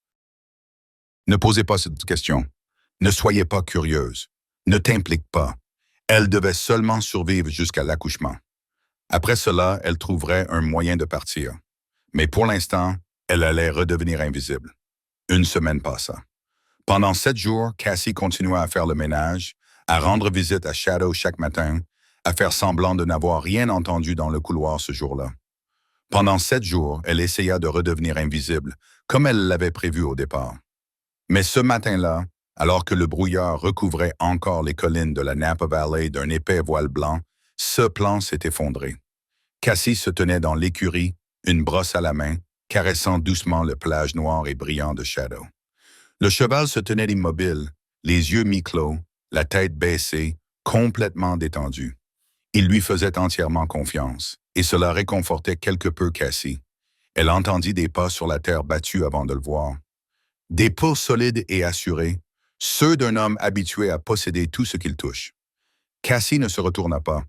Ne posez pas cette question. Ne soyez pas curieuse. Ne t'implique pas. Elle devait seulement survivre jusqu'à l'accouchement. Après cela, elle trouverait un moyen de partir. Mais pour l'instant, elle allait redevenir invisible. Une semaine passa. Pendant 7 jours, Cassie continua à faire le ménage, à rendre visite à Shadow chaque matin, à faire semblant de n'avoir rien entendu dans le couloir ce jour-là. Pendant 7 jours, elle essaya de redevenir invisible, comme elle l'avait prévu au départ. Mais ce matin-là, alors que le brouillard recouvrait encore les collines de la Napa Valley d'un épais voile blanc, ce plan s'est effondré. Cassie se tenait dans l'écurie, une brosse à la main, caressant doucement le pelage noir et brillant de Shadow. Le cheval se tenait immobile, les yeux mi-clos, la tête baissée, complètement détendu. Il lui faisait entièrement confiance, et cela réconfortait quelque peu Cassie. Elle entendit des pas sur la terre battue avant de le voir. Des pas solides et assurés, ceux d'un homme habitué à posséder tout ce qu'il touche. Cassie ne se retourna pas.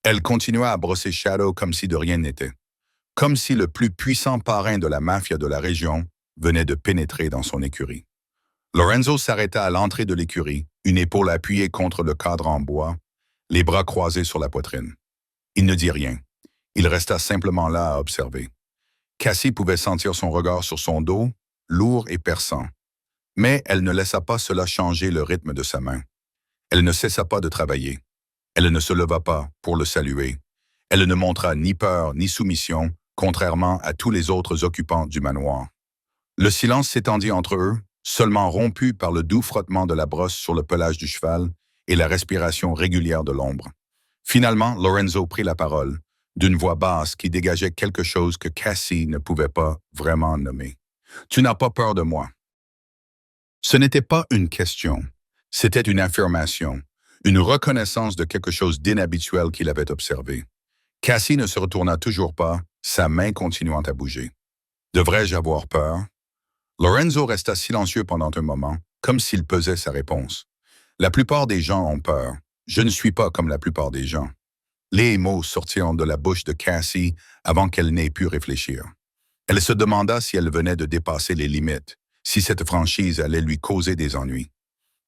Elle continua à brosser Shadow comme si de rien n'était. Comme si le plus puissant parrain de la mafia de la région venait de pénétrer dans son écurie. Lorenzo s'arrêta à l'entrée de l'écurie, une épaule appuyée contre le cadre en bois, les bras croisés sur la poitrine. Il ne dit rien. Il resta simplement là à observer. Cassie pouvait sentir son regard sur son dos, lourd et perçant. Mais elle ne laissa pas cela changer le rythme de sa main. Elle ne cessa pas de travailler. Elle ne se leva pas pour le saluer. Elle ne montra ni peur ni soumission, contrairement à tous les autres occupants du manoir. Le silence s'étendit entre eux, seulement rompu par le doux frottement de la brosse sur le pelage du cheval et la respiration régulière de l'ombre. Finalement, Lorenzo prit la parole, d'une voix basse qui dégageait quelque chose que Cassie ne pouvait pas vraiment nommer. « Tu n'as pas peur de moi. » Ce n'était pas une question, c'était une affirmation, une reconnaissance de quelque chose d'inhabituel qu'il avait observé. Cassie ne se retourna toujours pas, sa main continuant à bouger. Devrais-je avoir peur? Lorenzo resta silencieux pendant un moment, comme s'il pesait sa réponse. La plupart des gens ont peur. Je ne suis pas comme la plupart des gens. Les mots sortirent de la bouche de Cassie avant qu'elle n'ait pu réfléchir. Elle se demanda si elle venait de dépasser les limites, si cette franchise allait lui causer des ennuis.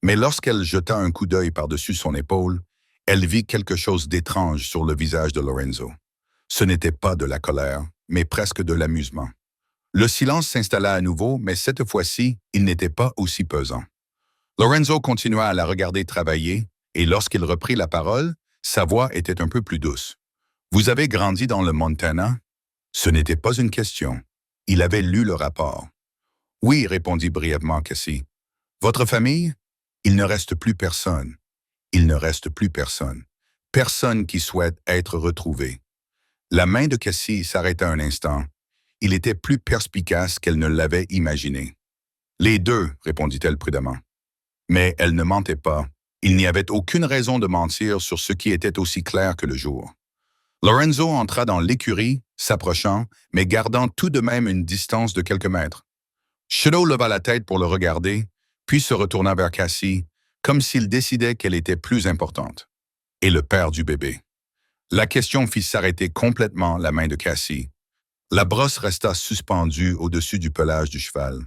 Mais lorsqu'elle jeta un coup d'œil par-dessus son épaule, elle vit quelque chose d'étrange sur le visage de Lorenzo. Ce n'était pas de la colère, mais presque de l'amusement. Le silence s'installa à nouveau, mais cette fois-ci, il n'était pas aussi pesant. Lorenzo continua à la regarder travailler, et lorsqu'il reprit la parole, sa voix était un peu plus douce. « Vous avez grandi dans le Montana? » Ce n'était pas une question. Il avait lu le rapport. « Oui, répondit brièvement Cassie. Votre famille? Il ne reste plus personne. Il ne reste plus personne. Personne qui souhaite être retrouvé. » La main de Cassie s'arrêta un instant. Il était plus perspicace qu'elle ne l'avait imaginé. « Les deux, répondit-elle prudemment. Mais elle ne mentait pas. Il n'y avait aucune raison de mentir sur ce qui était aussi clair que le jour. Lorenzo entra dans l'écurie, s'approchant, mais gardant tout de même une distance de quelques mètres. Shadow leva la tête pour le regarder, puis se retourna vers Cassie, comme s'il décidait qu'elle était plus importante. Et le père du bébé. La question fit s'arrêter complètement la main de Cassie. La brosse resta suspendue au-dessus du pelage du cheval.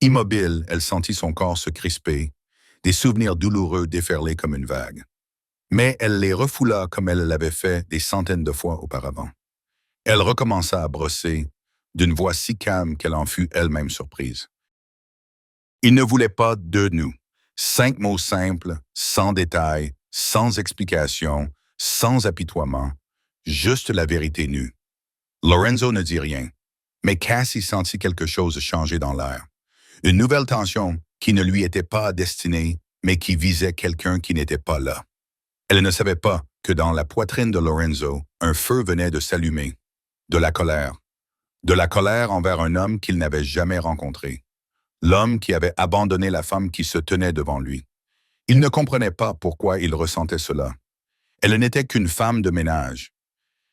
Immobile, elle sentit son corps se crisper, des souvenirs douloureux déferler comme une vague. Mais elle les refoula comme elle l'avait fait des centaines de fois auparavant. Elle recommença à brosser, d'une voix si calme qu'elle en fut elle-même surprise. Il ne voulait pas de nous. 5 mots simples, sans détails, sans explication, sans apitoiement, juste la vérité nue. Lorenzo ne dit rien. Mais Cassie sentit quelque chose changer dans l'air. Une nouvelle tension qui ne lui était pas destinée, mais qui visait quelqu'un qui n'était pas là. Elle ne savait pas que dans la poitrine de Lorenzo, un feu venait de s'allumer. De la colère. De la colère envers un homme qu'il n'avait jamais rencontré. L'homme qui avait abandonné la femme qui se tenait devant lui. Il ne comprenait pas pourquoi il ressentait cela. Elle n'était qu'une femme de ménage.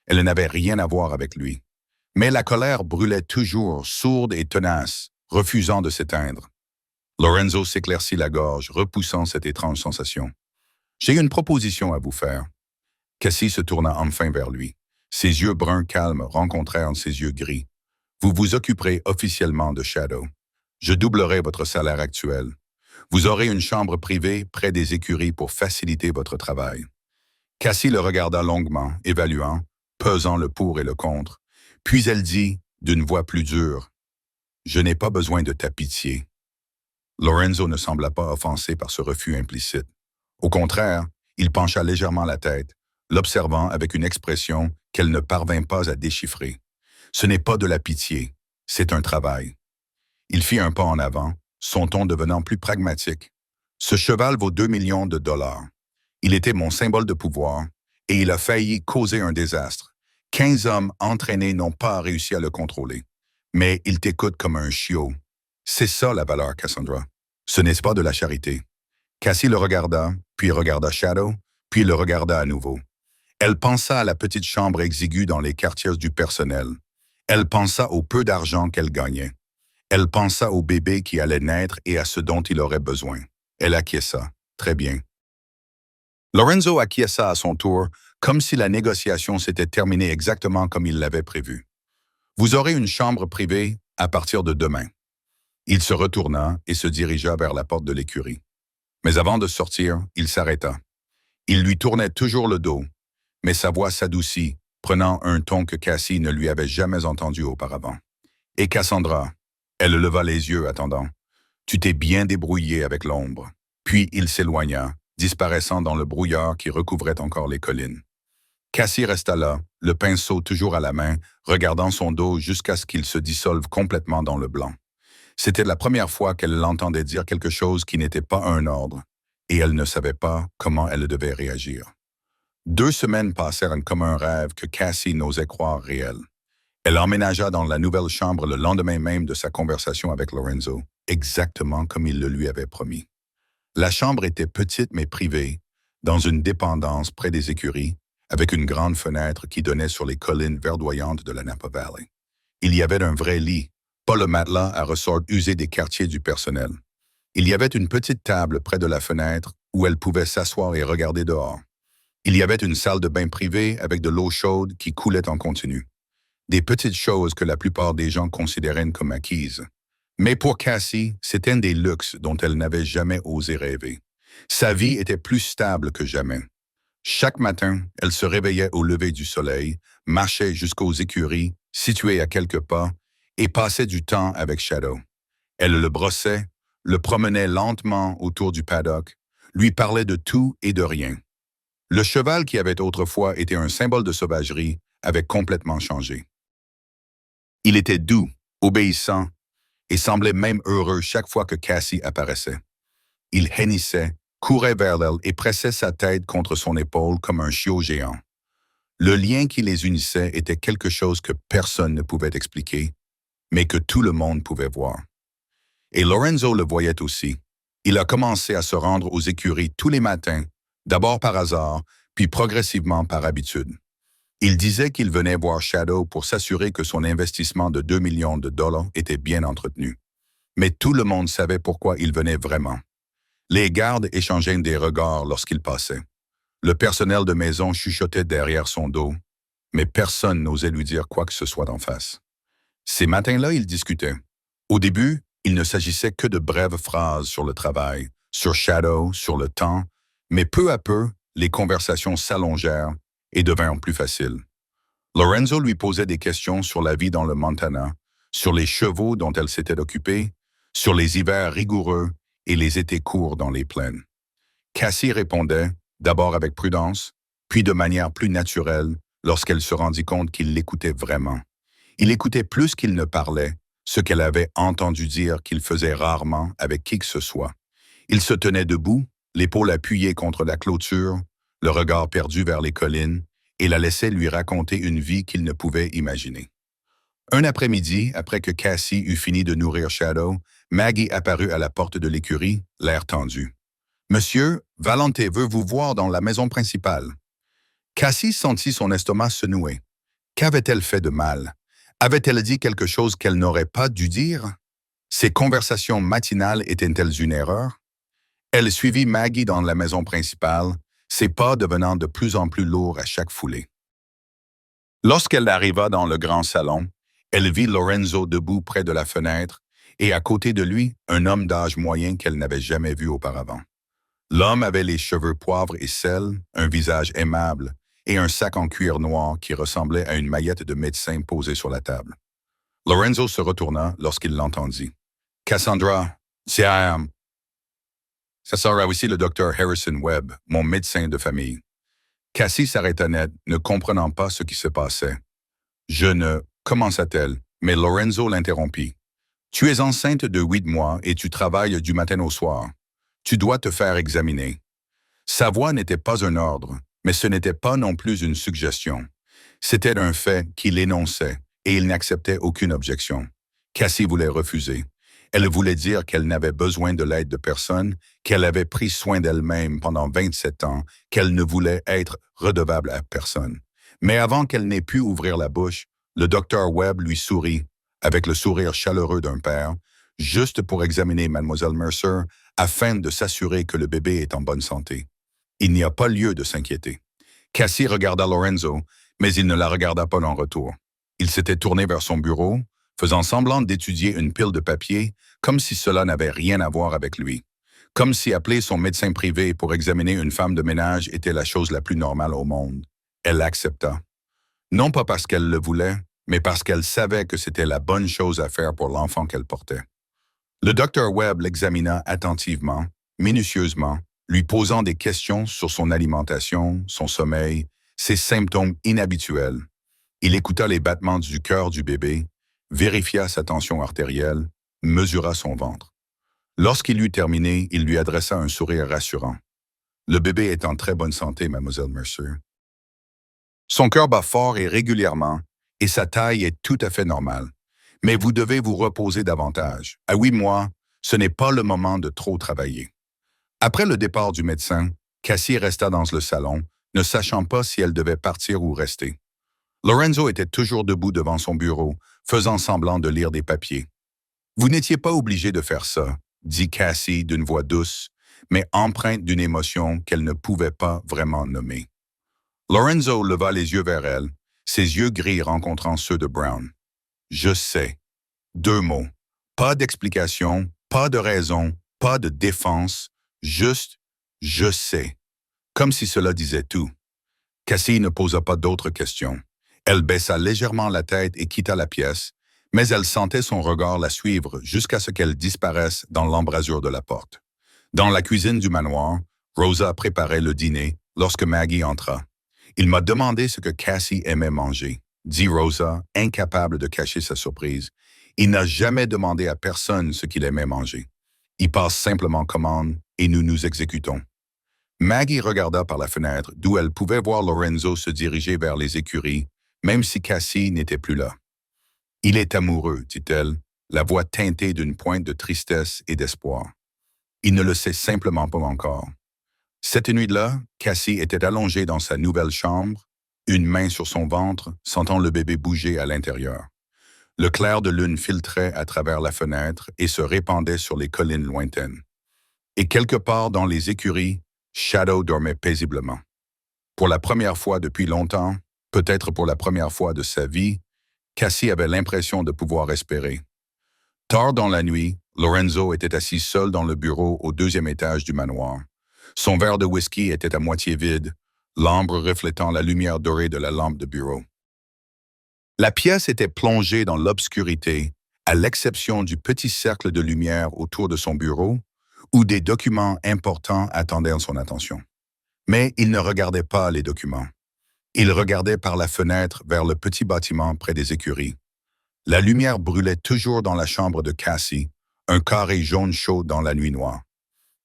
Elle n'avait rien à voir avec lui. Mais la colère brûlait toujours, sourde et tenace, refusant de s'éteindre. Lorenzo s'éclaircit la gorge, repoussant cette étrange sensation. « J'ai une proposition à vous faire. » Cassie se tourna enfin vers lui. Ses yeux bruns calmes rencontrèrent ses yeux gris. « Vous vous occuperez officiellement de Shadow. Je doublerai votre salaire actuel. Vous aurez une chambre privée près des écuries pour faciliter votre travail. » Cassie le regarda longuement, évaluant, pesant le pour et le contre. Puis elle dit, d'une voix plus dure, « Je n'ai pas besoin de ta pitié. » Lorenzo ne sembla pas offensé par ce refus implicite. Au contraire, il pencha légèrement la tête, l'observant avec une expression qu'elle ne parvint pas à déchiffrer. Ce n'est pas de la pitié, c'est un travail. Il fit un pas en avant, son ton devenant plus pragmatique. Ce cheval vaut 2 millions de dollars. Il était mon symbole de pouvoir, et il a failli causer un désastre. 15 hommes entraînés n'ont pas réussi à le contrôler. Mais il t'écoute comme un chiot. C'est ça la valeur, Cassandra. Ce n'est pas de la charité. Cassie le regarda, puis regarda Shadow, puis le regarda à nouveau. Elle pensa à la petite chambre exiguë dans les quartiers du personnel. Elle pensa au peu d'argent qu'elle gagnait. Elle pensa au bébé qui allait naître et à ce dont il aurait besoin. Elle acquiesça. Très bien. Lorenzo acquiesça à son tour, comme si la négociation s'était terminée exactement comme il l'avait prévu. Vous aurez une chambre privée à partir de demain. Il se retourna et se dirigea vers la porte de l'écurie. Mais avant de sortir, il s'arrêta. Il lui tournait toujours le dos, mais sa voix s'adoucit, prenant un ton que Cassie ne lui avait jamais entendu auparavant. « Et Cassandra ?» Elle leva les yeux, attendant. « Tu t'es bien débrouillé avec l'ombre. » Puis il s'éloigna, disparaissant dans le brouillard qui recouvrait encore les collines. Cassie resta là, le pinceau toujours à la main, regardant son dos jusqu'à ce qu'il se dissolve complètement dans le blanc. C'était la première fois qu'elle l'entendait dire quelque chose qui n'était pas un ordre, et elle ne savait pas comment elle devait réagir. 2 semaines passèrent comme un rêve que Cassie n'osait croire réel. Elle emménagea dans la nouvelle chambre le lendemain même de sa conversation avec Lorenzo, exactement comme il le lui avait promis. La chambre était petite mais privée, dans une dépendance près des écuries, avec une grande fenêtre qui donnait sur les collines verdoyantes de la Napa Valley. Il y avait un vrai lit, pas le matelas à ressort usé des quartiers du personnel. Il y avait une petite table près de la fenêtre où elle pouvait s'asseoir et regarder dehors. Il y avait une salle de bain privée avec de l'eau chaude qui coulait en continu. Des petites choses que la plupart des gens considéraient comme acquises. Mais pour Cassie, c'était un des luxes dont elle n'avait jamais osé rêver. Sa vie était plus stable que jamais. Chaque matin, elle se réveillait au lever du soleil, marchait jusqu'aux écuries, situées à quelques pas, et passait du temps avec Shadow. Elle le brossait, le promenait lentement autour du paddock, lui parlait de tout et de rien. Le cheval qui avait autrefois été un symbole de sauvagerie avait complètement changé. Il était doux, obéissant, et semblait même heureux chaque fois que Cassie apparaissait. Il hennissait, courait vers elle et pressait sa tête contre son épaule comme un chiot géant. Le lien qui les unissait était quelque chose que personne ne pouvait expliquer, mais que tout le monde pouvait voir. Et Lorenzo le voyait aussi. Il a commencé à se rendre aux écuries tous les matins, d'abord par hasard, puis progressivement par habitude. Il disait qu'il venait voir Shadow pour s'assurer que son investissement de 2 millions de dollars était bien entretenu. Mais tout le monde savait pourquoi il venait vraiment. Les gardes échangeaient des regards lorsqu'il passait. Le personnel de maison chuchotait derrière son dos, mais personne n'osait lui dire quoi que ce soit d'en face. Ces matins-là, ils discutaient. Au début, il ne s'agissait que de brèves phrases sur le travail, sur Shadow, sur le temps, mais peu à peu, les conversations s'allongèrent et devinrent plus faciles. Lorenzo lui posait des questions sur la vie dans le Montana, sur les chevaux dont elle s'était occupée, sur les hivers rigoureux et les étés courts dans les plaines. Cassie répondait, d'abord avec prudence, puis de manière plus naturelle, lorsqu'elle se rendit compte qu'il l'écoutait vraiment. Il écoutait plus qu'il ne parlait, ce qu'elle avait entendu dire qu'il faisait rarement avec qui que ce soit. Il se tenait debout, l'épaule appuyée contre la clôture, le regard perdu vers les collines, et la laissait lui raconter une vie qu'il ne pouvait imaginer. Un après-midi, après que Cassie eut fini de nourrir Shadow, Maggie apparut à la porte de l'écurie, l'air tendu. « Monsieur, Valente veut vous voir dans la maison principale. » Cassie sentit son estomac se nouer. Qu'avait-elle fait de mal? Avait-elle dit quelque chose qu'elle n'aurait pas dû dire? Ses conversations matinales étaient-elles une erreur? Elle suivit Maggie dans la maison principale, ses pas devenant de plus en plus lourds à chaque foulée. Lorsqu'elle arriva dans le grand salon, elle vit Lorenzo debout près de la fenêtre et à côté de lui, un homme d'âge moyen qu'elle n'avait jamais vu auparavant. L'homme avait les cheveux poivre et sel, un visage aimable et un sac en cuir noir qui ressemblait à une maillette de médecin posée sur la table. Lorenzo se retourna lorsqu'il l'entendit. « Cassandra, ça sera aussi le docteur Harrison Webb, mon médecin de famille. » Cassie s'arrêta net, ne comprenant pas ce qui se passait. « Je ne... » commença-t-elle, mais Lorenzo l'interrompit. « Tu es enceinte de 8 mois et tu travailles du matin au soir. Tu dois te faire examiner. » Sa voix n'était pas un ordre, mais ce n'était pas non plus une suggestion. C'était un fait qu'il énonçait et il n'acceptait aucune objection. Cassie voulait refuser. Elle voulait dire qu'elle n'avait besoin de l'aide de personne, qu'elle avait pris soin d'elle-même pendant 27 ans, qu'elle ne voulait être redevable à personne. Mais avant qu'elle n'ait pu ouvrir la bouche, le docteur Webb lui sourit, avec le sourire chaleureux d'un père, juste pour examiner Mademoiselle Mercer afin de s'assurer que le bébé est en bonne santé. Il n'y a pas lieu de s'inquiéter. Cassie regarda Lorenzo, mais il ne la regarda pas en retour. Il s'était tourné vers son bureau, faisant semblant d'étudier une pile de papier, comme si cela n'avait rien à voir avec lui. Comme si appeler son médecin privé pour examiner une femme de ménage était la chose la plus normale au monde. Elle accepta. Non pas parce qu'elle le voulait, mais parce qu'elle savait que c'était la bonne chose à faire pour l'enfant qu'elle portait. Le docteur Webb l'examina attentivement, minutieusement, lui posant des questions sur son alimentation, son sommeil, ses symptômes inhabituels. Il écouta les battements du cœur du bébé, vérifia sa tension artérielle, mesura son ventre. Lorsqu'il eut terminé, il lui adressa un sourire rassurant. « Le bébé est en très bonne santé, Mademoiselle Mercer. Son cœur bat fort et régulièrement, et sa taille est tout à fait normale. Mais vous devez vous reposer davantage. À 8 mois, ce n'est pas le moment de trop travailler. » Après le départ du médecin, Cassie resta dans le salon, ne sachant pas si elle devait partir ou rester. Lorenzo était toujours debout devant son bureau, faisant semblant de lire des papiers. « Vous n'étiez pas obligé de faire ça, » dit Cassie d'une voix douce, mais empreinte d'une émotion qu'elle ne pouvait pas vraiment nommer. Lorenzo leva les yeux vers elle, ses yeux gris rencontrant ceux de Brown. « Je sais. » 2 mots. Pas d'explication, pas de raison, pas de défense, juste « je sais ». Comme si cela disait tout. Cassie ne posa pas d'autres questions. Elle baissa légèrement la tête et quitta la pièce, mais elle sentait son regard la suivre jusqu'à ce qu'elle disparaisse dans l'embrasure de la porte. Dans la cuisine du manoir, Rosa préparait le dîner lorsque Maggie entra. « Il m'a demandé ce que Cassie aimait manger », dit Rosa, incapable de cacher sa surprise. « Il n'a jamais demandé à personne ce qu'il aimait manger. Il passe simplement commande et nous nous exécutons. » Maggie regarda par la fenêtre d'où elle pouvait voir Lorenzo se diriger vers les écuries, même si Cassie n'était plus là. « Il est amoureux, dit-elle, la voix teintée d'une pointe de tristesse et d'espoir. Il ne le sait simplement pas encore. » Cette nuit-là, Cassie était allongée dans sa nouvelle chambre, une main sur son ventre, sentant le bébé bouger à l'intérieur. Le clair de lune filtrait à travers la fenêtre et se répandait sur les collines lointaines. Et quelque part dans les écuries, Shadow dormait paisiblement. Pour la première fois depuis longtemps, peut-être pour la première fois de sa vie, Cassie avait l'impression de pouvoir respirer. Tard dans la nuit, Lorenzo était assis seul dans le bureau au 2e étage du manoir. Son verre de whisky était à moitié vide, l'ambre reflétant la lumière dorée de la lampe de bureau. La pièce était plongée dans l'obscurité, à l'exception du petit cercle de lumière autour de son bureau, où des documents importants attendaient son attention. Mais il ne regardait pas les documents. Il regardait par la fenêtre vers le petit bâtiment près des écuries. La lumière brûlait toujours dans la chambre de Cassie, un carré jaune chaud dans la nuit noire.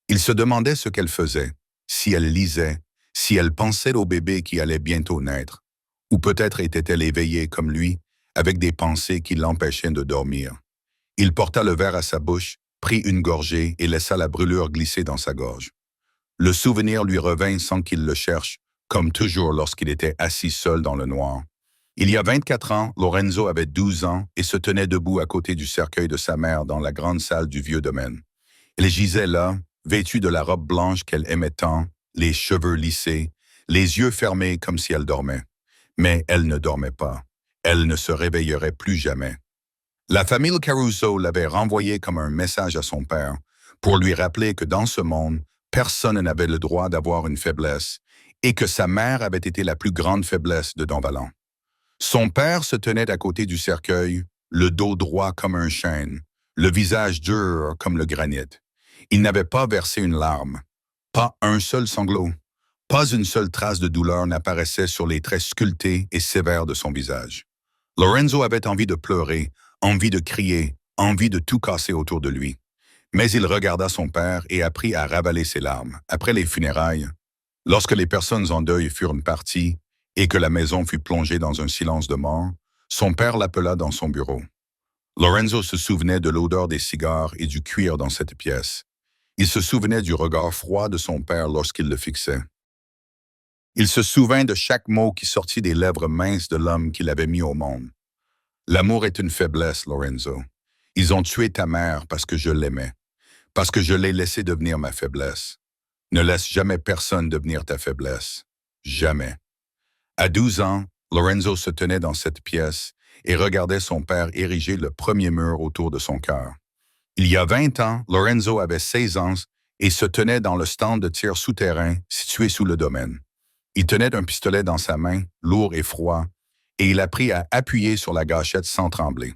Il se demandait ce qu'elle faisait, si elle lisait, si elle pensait au bébé qui allait bientôt naître, ou peut-être était-elle éveillée comme lui, avec des pensées qui l'empêchaient de dormir. Il porta le verre à sa bouche, prit une gorgée et laissa la brûlure glisser dans sa gorge. Le souvenir lui revint sans qu'il le cherche, comme toujours lorsqu'il était assis seul dans le noir. Il y a 24 ans, Lorenzo avait 12 ans et se tenait debout à côté du cercueil de sa mère dans la grande salle du vieux domaine. Elle gisait là, vêtue de la robe blanche qu'elle aimait tant, les cheveux lissés, les yeux fermés comme si elle dormait. Mais elle ne dormait pas. Elle ne se réveillerait plus jamais. La famille Caruso l'avait renvoyé comme un message à son père pour lui rappeler que dans ce monde, personne n'avait le droit d'avoir une faiblesse et que sa mère avait été la plus grande faiblesse de Don Valent. Son père se tenait à côté du cercueil, le dos droit comme un chêne, le visage dur comme le granit. Il n'avait pas versé une larme, pas un seul sanglot, pas une seule trace de douleur n'apparaissait sur les traits sculptés et sévères de son visage. Lorenzo avait envie de pleurer, envie de crier, envie de tout casser autour de lui. Mais il regarda son père et apprit à ravaler ses larmes. Après les funérailles, lorsque les personnes en deuil furent parties et que la maison fut plongée dans un silence de mort, son père l'appela dans son bureau. Lorenzo se souvenait de l'odeur des cigares et du cuir dans cette pièce. Il se souvenait du regard froid de son père lorsqu'il le fixait. Il se souvint de chaque mot qui sortit des lèvres minces de l'homme qu'il avait mis au monde. L'amour est une faiblesse, Lorenzo. Ils ont tué ta mère parce que je l'aimais, parce que je l'ai laissé devenir ma faiblesse. Ne laisse jamais personne devenir ta faiblesse. Jamais. À 12 ans, Lorenzo se tenait dans cette pièce et regardait son père ériger le premier mur autour de son cœur. Il y a 20 ans, Lorenzo avait 16 ans et se tenait dans le stand de tir souterrain situé sous le domaine. Il tenait un pistolet dans sa main, lourd et froid, et il apprit à appuyer sur la gâchette sans trembler.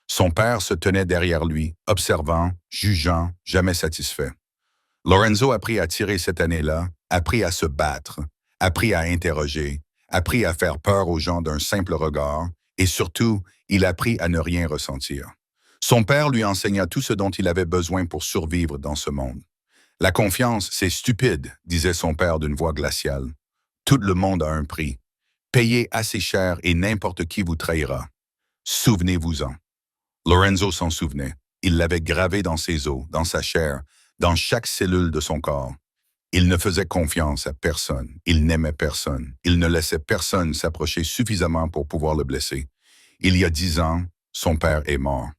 Son père se tenait derrière lui, observant, jugeant, jamais satisfait. Lorenzo apprit à tirer cette année-là, apprit à se battre, apprit à interroger, apprit à faire peur aux gens d'un simple regard, et surtout, il apprit à ne rien ressentir. Son père lui enseigna tout ce dont il avait besoin pour survivre dans ce monde. La confiance, c'est stupide, disait son père d'une voix glaciale. Tout le monde a un prix. Payez assez cher et n'importe qui vous trahira. Souvenez-vous-en. Lorenzo s'en souvenait. Il l'avait gravé dans ses os, dans sa chair, dans chaque cellule de son corps. Il ne faisait confiance à personne. Il n'aimait personne. Il ne laissait personne s'approcher suffisamment pour pouvoir le blesser. Il y a 10 ans, son père est mort.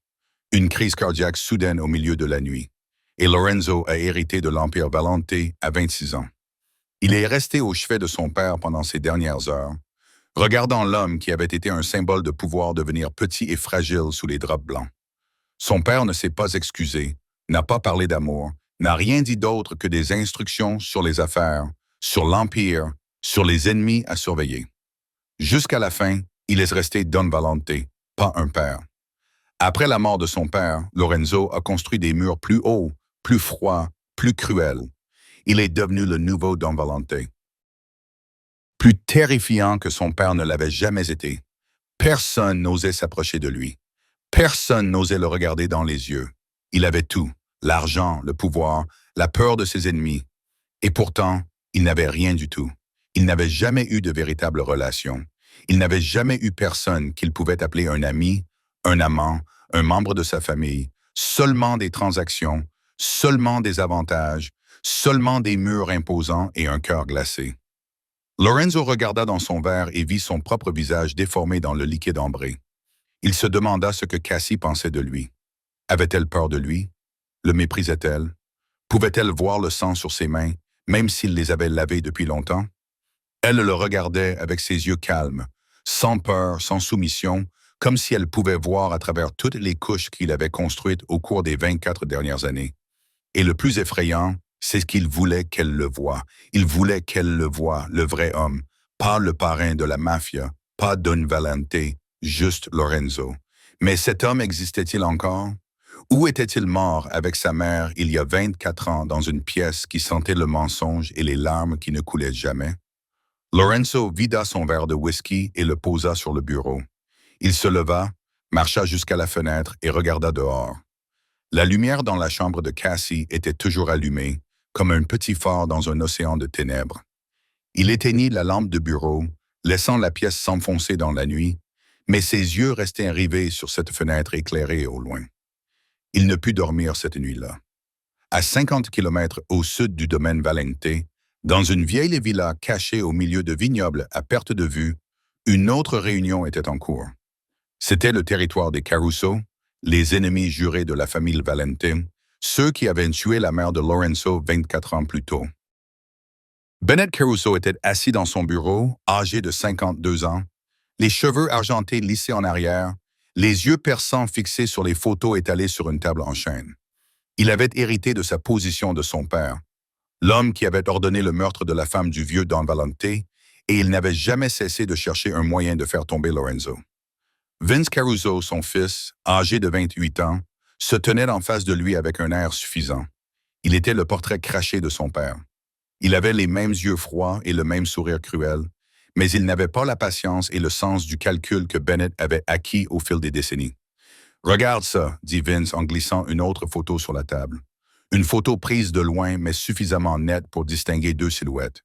Une crise cardiaque soudaine au milieu de la nuit. Et Lorenzo a hérité de l'Empire Valente à 26 ans. Il est resté au chevet de son père pendant ces dernières heures, regardant l'homme qui avait été un symbole de pouvoir devenir petit et fragile sous les draps blancs. Son père ne s'est pas excusé, n'a pas parlé d'amour, n'a rien dit d'autre que des instructions sur les affaires, sur l'Empire, sur les ennemis à surveiller. Jusqu'à la fin, il est resté Don Valente, pas un père. Après la mort de son père, Lorenzo a construit des murs plus hauts, plus froids, plus cruels. Il est devenu le nouveau Don Valente. Plus terrifiant que son père ne l'avait jamais été. Personne n'osait s'approcher de lui. Personne n'osait le regarder dans les yeux. Il avait tout, l'argent, le pouvoir, la peur de ses ennemis. Et pourtant, il n'avait rien du tout. Il n'avait jamais eu de véritable relation. Il n'avait jamais eu personne qu'il pouvait appeler un ami, un amant, un membre de sa famille, seulement des transactions, seulement des avantages, seulement des murs imposants et un cœur glacé. Lorenzo regarda dans son verre et vit son propre visage déformé dans le liquide ambré. Il se demanda ce que Cassie pensait de lui. Avait-elle peur de lui? Le méprisait-elle? Pouvait-elle voir le sang sur ses mains, même s'il les avait lavées depuis longtemps? Elle le regardait avec ses yeux calmes, sans peur, sans soumission, comme si elle pouvait voir à travers toutes les couches qu'il avait construites au cours des 24 dernières années. Et le plus effrayant, c'est qu'il voulait qu'elle le voie. Il voulait qu'elle le voie, le vrai homme, pas le parrain de la mafia, pas Don Valente, juste Lorenzo. Mais cet homme existait-il encore? Où était-il mort avec sa mère il y a 24 ans dans une pièce qui sentait le mensonge et les larmes qui ne coulaient jamais? Lorenzo vida son verre de whisky et le posa sur le bureau. Il se leva, marcha jusqu'à la fenêtre et regarda dehors. La lumière dans la chambre de Cassie était toujours allumée, comme un petit phare dans un océan de ténèbres. Il éteignit la lampe de bureau, laissant la pièce s'enfoncer dans la nuit, mais ses yeux restaient rivés sur cette fenêtre éclairée au loin. Il ne put dormir cette nuit-là. À 50 kilomètres au sud du domaine Valente, dans une vieille villa cachée au milieu de vignobles à perte de vue, une autre réunion était en cours. C'était le territoire des Caruso, les ennemis jurés de la famille Valente, ceux qui avaient tué la mère de Lorenzo 24 ans plus tôt. Bennett Caruso était assis dans son bureau, âgé de 52 ans, les cheveux argentés lissés en arrière, les yeux perçants fixés sur les photos étalées sur une table en chêne. Il avait hérité de sa position de son père, l'homme qui avait ordonné le meurtre de la femme du vieux Don Valente, et il n'avait jamais cessé de chercher un moyen de faire tomber Lorenzo. Vince Caruso, son fils, âgé de 28 ans, se tenait en face de lui avec un air suffisant. Il était le portrait craché de son père. Il avait les mêmes yeux froids et le même sourire cruel, mais il n'avait pas la patience et le sens du calcul que Bennett avait acquis au fil des décennies. « Regarde ça », dit Vince en glissant une autre photo sur la table. Une photo prise de loin, mais suffisamment nette pour distinguer deux silhouettes.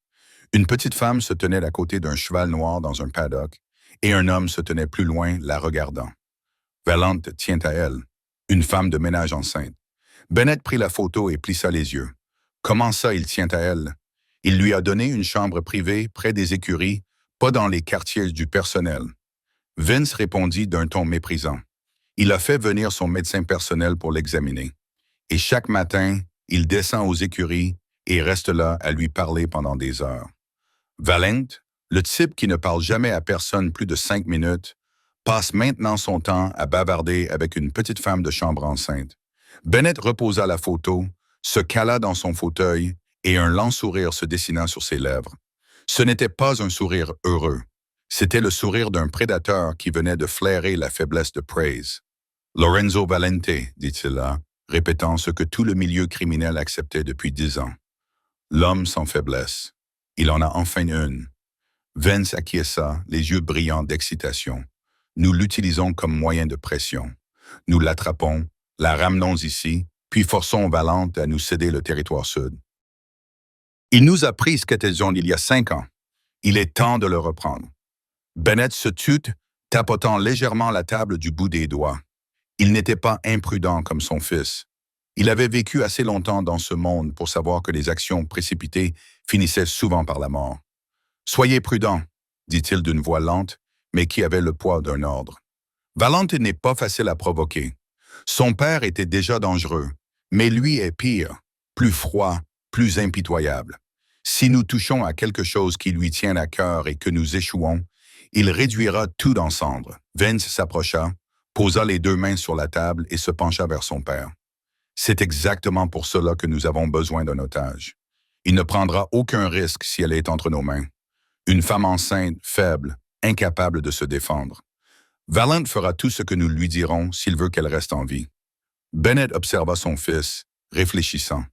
Une petite femme se tenait à côté d'un cheval noir dans un paddock, et un homme se tenait plus loin, la regardant. Valente tient à elle, une femme de ménage enceinte. Bennett prit la photo et plissa les yeux. Comment ça, il tient à elle? Il lui a donné une chambre privée près des écuries, pas dans les quartiers du personnel. Vince répondit d'un ton méprisant. Il a fait venir son médecin personnel pour l'examiner. Et chaque matin, il descend aux écuries et reste là à lui parler pendant des heures. Valente, le type qui ne parle jamais à personne plus de 5 minutes, passe maintenant son temps à bavarder avec une petite femme de chambre enceinte. Bennett reposa la photo, se cala dans son fauteuil et un lent sourire se dessina sur ses lèvres. Ce n'était pas un sourire heureux. C'était le sourire d'un prédateur qui venait de flairer la faiblesse de Praise. « Lorenzo Valente », dit-il là, répétant ce que tout le milieu criminel acceptait depuis 10 ans. L'homme sans faiblesse. Il en a enfin une. Vince acquiesça, les yeux brillants d'excitation. Nous l'utilisons comme moyen de pression. Nous l'attrapons, la ramenons ici, puis forçons Valente à nous céder le territoire sud. Il nous a pris ce qu'était zone il y a 5 ans. Il est temps de le reprendre. Bennett se tut, tapotant légèrement la table du bout des doigts. Il n'était pas imprudent comme son fils. Il avait vécu assez longtemps dans ce monde pour savoir que les actions précipitées finissaient souvent par la mort. « Soyez prudent », dit-il d'une voix lente, mais qui avait le poids d'un ordre. Valente n'est pas facile à provoquer. Son père était déjà dangereux, mais lui est pire, plus froid, plus impitoyable. Si nous touchons à quelque chose qui lui tient à cœur et que nous échouons, il réduira tout en cendres. Vince s'approcha, posa les 2 mains sur la table et se pencha vers son père. C'est exactement pour cela que nous avons besoin d'un otage. Il ne prendra aucun risque si elle est entre nos mains. Une femme enceinte, faible, incapable de se défendre. Valente fera tout ce que nous lui dirons s'il veut qu'elle reste en vie. Bennett observa son fils, réfléchissant.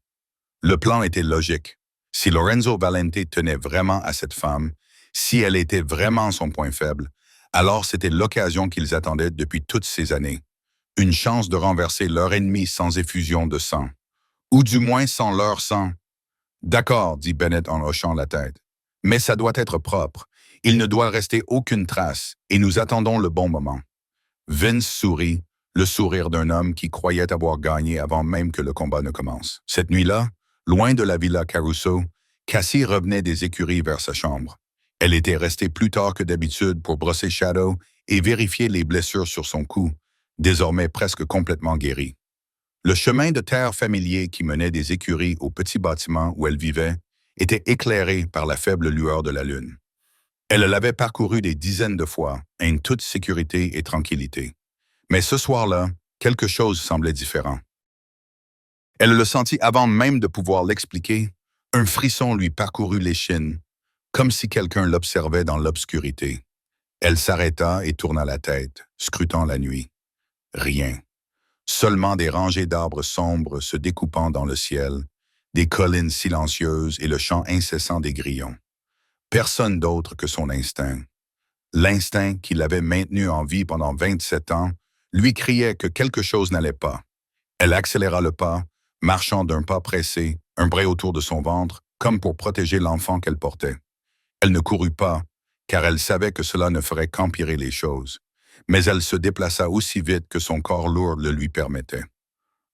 Le plan était logique. Si Lorenzo Valente tenait vraiment à cette femme, si elle était vraiment son point faible, alors c'était l'occasion qu'ils attendaient depuis toutes ces années. Une chance de renverser leur ennemi sans effusion de sang. Ou du moins sans leur sang. « D'accord », dit Bennett en hochant la tête. « Mais ça doit être propre. Il ne doit rester aucune trace, et nous attendons le bon moment. » Vince sourit, le sourire d'un homme qui croyait avoir gagné avant même que le combat ne commence. Cette nuit-là, loin de la villa Caruso, Cassie revenait des écuries vers sa chambre. Elle était restée plus tard que d'habitude pour brosser Shadow et vérifier les blessures sur son cou, désormais presque complètement guéri. Le chemin de terre familier qui menait des écuries au petit bâtiment où elle vivait était éclairé par la faible lueur de la lune. Elle l'avait parcouru des dizaines de fois, en toute sécurité et tranquillité. Mais ce soir-là, quelque chose semblait différent. Elle le sentit avant même de pouvoir l'expliquer. Un frisson lui parcourut l'échine, comme si quelqu'un l'observait dans l'obscurité. Elle s'arrêta et tourna la tête, scrutant la nuit. Rien. Seulement des rangées d'arbres sombres se découpant dans le ciel, des collines silencieuses et le chant incessant des grillons. Personne d'autre que son instinct. L'instinct qui l'avait maintenu en vie pendant 27 ans, lui criait que quelque chose n'allait pas. Elle accéléra le pas, marchant d'un pas pressé, un bras autour de son ventre, comme pour protéger l'enfant qu'elle portait. Elle ne courut pas, car elle savait que cela ne ferait qu'empirer les choses, mais elle se déplaça aussi vite que son corps lourd le lui permettait.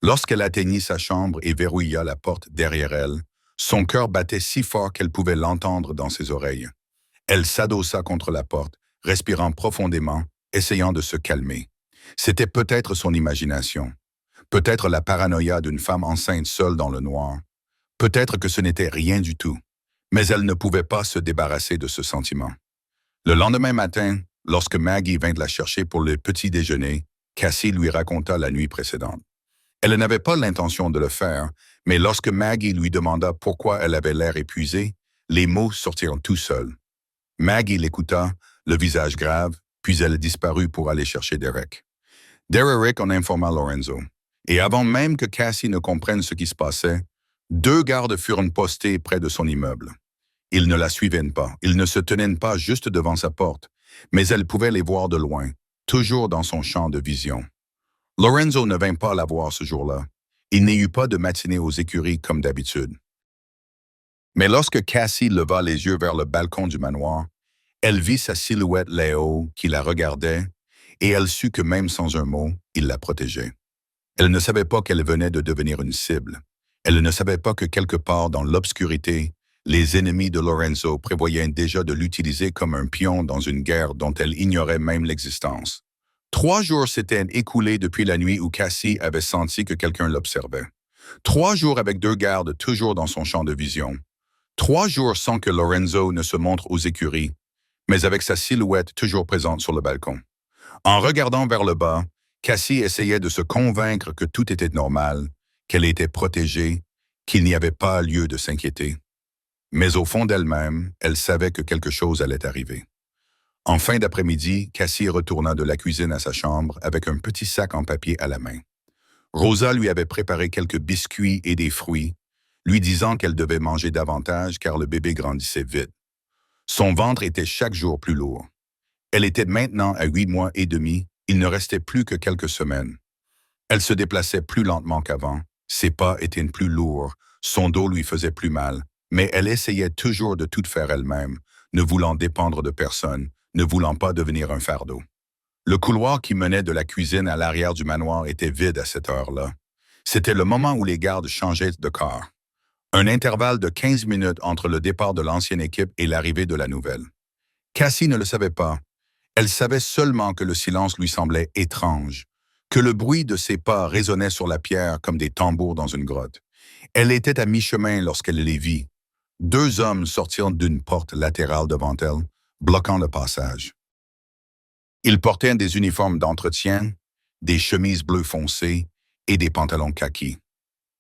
Lorsqu'elle atteignit sa chambre et verrouilla la porte derrière elle, son cœur battait si fort qu'elle pouvait l'entendre dans ses oreilles. Elle s'adossa contre la porte, respirant profondément, essayant de se calmer. C'était peut-être son imagination, peut-être la paranoïa d'une femme enceinte seule dans le noir, peut-être que ce n'était rien du tout, mais elle ne pouvait pas se débarrasser de ce sentiment. Le lendemain matin, lorsque Maggie vint la chercher pour le petit déjeuner, Cassie lui raconta la nuit précédente. Elle n'avait pas l'intention de le faire, mais lorsque Maggie lui demanda pourquoi elle avait l'air épuisée, les mots sortirent tout seuls. Maggie l'écouta, le visage grave, puis elle disparut pour aller chercher Derek. Derek en informa Lorenzo. Et avant même que Cassie ne comprenne ce qui se passait, 2 gardes furent postés près de son immeuble. Ils ne la suivaient pas, ils ne se tenaient pas juste devant sa porte, mais elle pouvait les voir de loin, toujours dans son champ de vision. Lorenzo ne vint pas la voir ce jour-là. Il n'y eut pas de matinée aux écuries comme d'habitude. Mais lorsque Cassie leva les yeux vers le balcon du manoir, elle vit sa silhouette là-haut qui la regardait, et elle sut que même sans un mot, il la protégeait. Elle ne savait pas qu'elle venait de devenir une cible. Elle ne savait pas que quelque part dans l'obscurité, les ennemis de Lorenzo prévoyaient déjà de l'utiliser comme un pion dans une guerre dont elle ignorait même l'existence. 3 jours s'étaient écoulés depuis la nuit où Cassie avait senti que quelqu'un l'observait. 3 jours avec 2 gardes toujours dans son champ de vision. 3 jours sans que Lorenzo ne se montre aux écuries, mais avec sa silhouette toujours présente sur le balcon. En regardant vers le bas, Cassie essayait de se convaincre que tout était normal, qu'elle était protégée, qu'il n'y avait pas lieu de s'inquiéter. Mais au fond d'elle-même, elle savait que quelque chose allait arriver. En fin d'après-midi, Cassie retourna de la cuisine à sa chambre avec un petit sac en papier à la main. Rosa lui avait préparé quelques biscuits et des fruits, lui disant qu'elle devait manger davantage car le bébé grandissait vite. Son ventre était chaque jour plus lourd. Elle était maintenant à 8 mois et demi, il ne restait plus que quelques semaines. Elle se déplaçait plus lentement qu'avant, ses pas étaient plus lourds, son dos lui faisait plus mal, mais elle essayait toujours de tout faire elle-même, ne voulant dépendre de personne, ne voulant pas devenir un fardeau. Le couloir qui menait de la cuisine à l'arrière du manoir était vide à cette heure-là. C'était le moment où les gardes changeaient de corps. Un intervalle de 15 minutes entre le départ de l'ancienne équipe et l'arrivée de la nouvelle. Cassie ne le savait pas. Elle savait seulement que le silence lui semblait étrange, que le bruit de ses pas résonnait sur la pierre comme des tambours dans une grotte. Elle était à mi-chemin lorsqu'elle les vit. 2 hommes sortirent d'une porte latérale devant elle, bloquant le passage. Ils portaient des uniformes d'entretien, des chemises bleu foncé et des pantalons kaki.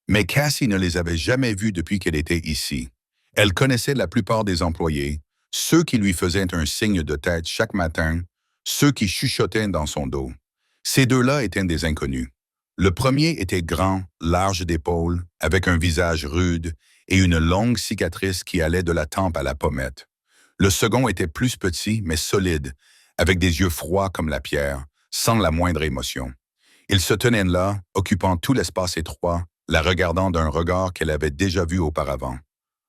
Mais Cassie ne les avait jamais vus depuis qu'elle était ici. Elle connaissait la plupart des employés, ceux qui lui faisaient un signe de tête chaque matin, ceux qui chuchotaient dans son dos. Ces 2-là étaient des inconnus. Le premier était grand, large d'épaules, avec un visage rude et une longue cicatrice qui allait de la tempe à la pommette. Le second était plus petit, mais solide, avec des yeux froids comme la pierre, sans la moindre émotion. Il se tenait là, occupant tout l'espace étroit, la regardant d'un regard qu'elle avait déjà vu auparavant.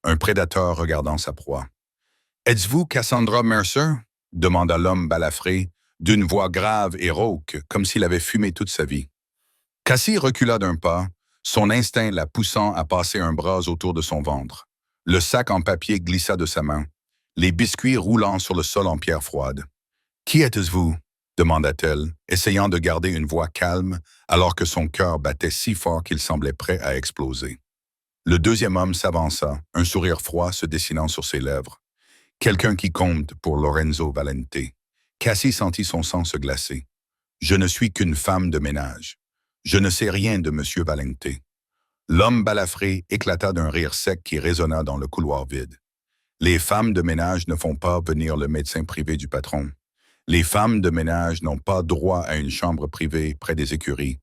Un prédateur regardant sa proie. « Êtes-vous Cassandra Mercer ?» demanda l'homme balafré, d'une voix grave et rauque, comme s'il avait fumé toute sa vie. Cassie recula d'un pas, son instinct la poussant à passer un bras autour de son ventre. Le sac en papier glissa de sa main, les biscuits roulant sur le sol en pierre froide. « Qui êtes-vous » demanda-t-elle, essayant de garder une voix calme alors que son cœur battait si fort qu'il semblait prêt à exploser. Le deuxième homme s'avança, un sourire froid se dessinant sur ses lèvres. Quelqu'un qui compte pour Lorenzo Valente. Cassie sentit son sang se glacer. « Je ne suis qu'une femme de ménage. Je ne sais rien de Monsieur Valente. » L'homme balafré éclata d'un rire sec qui résonna dans le couloir vide. Les femmes de ménage ne font pas venir le médecin privé du patron. Les femmes de ménage n'ont pas droit à une chambre privée près des écuries.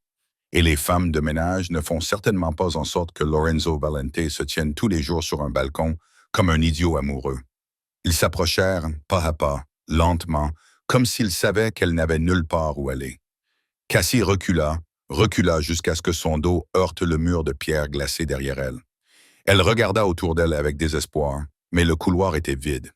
Et les femmes de ménage ne font certainement pas en sorte que Lorenzo Valente se tienne tous les jours sur un balcon comme un idiot amoureux. Ils s'approchèrent, pas à pas, lentement, comme s'ils savaient qu'elle n'avait nulle part où aller. Cassie recula jusqu'à ce que son dos heurte le mur de pierre glacé derrière elle. Elle regarda autour d'elle avec désespoir, mais le couloir était vide.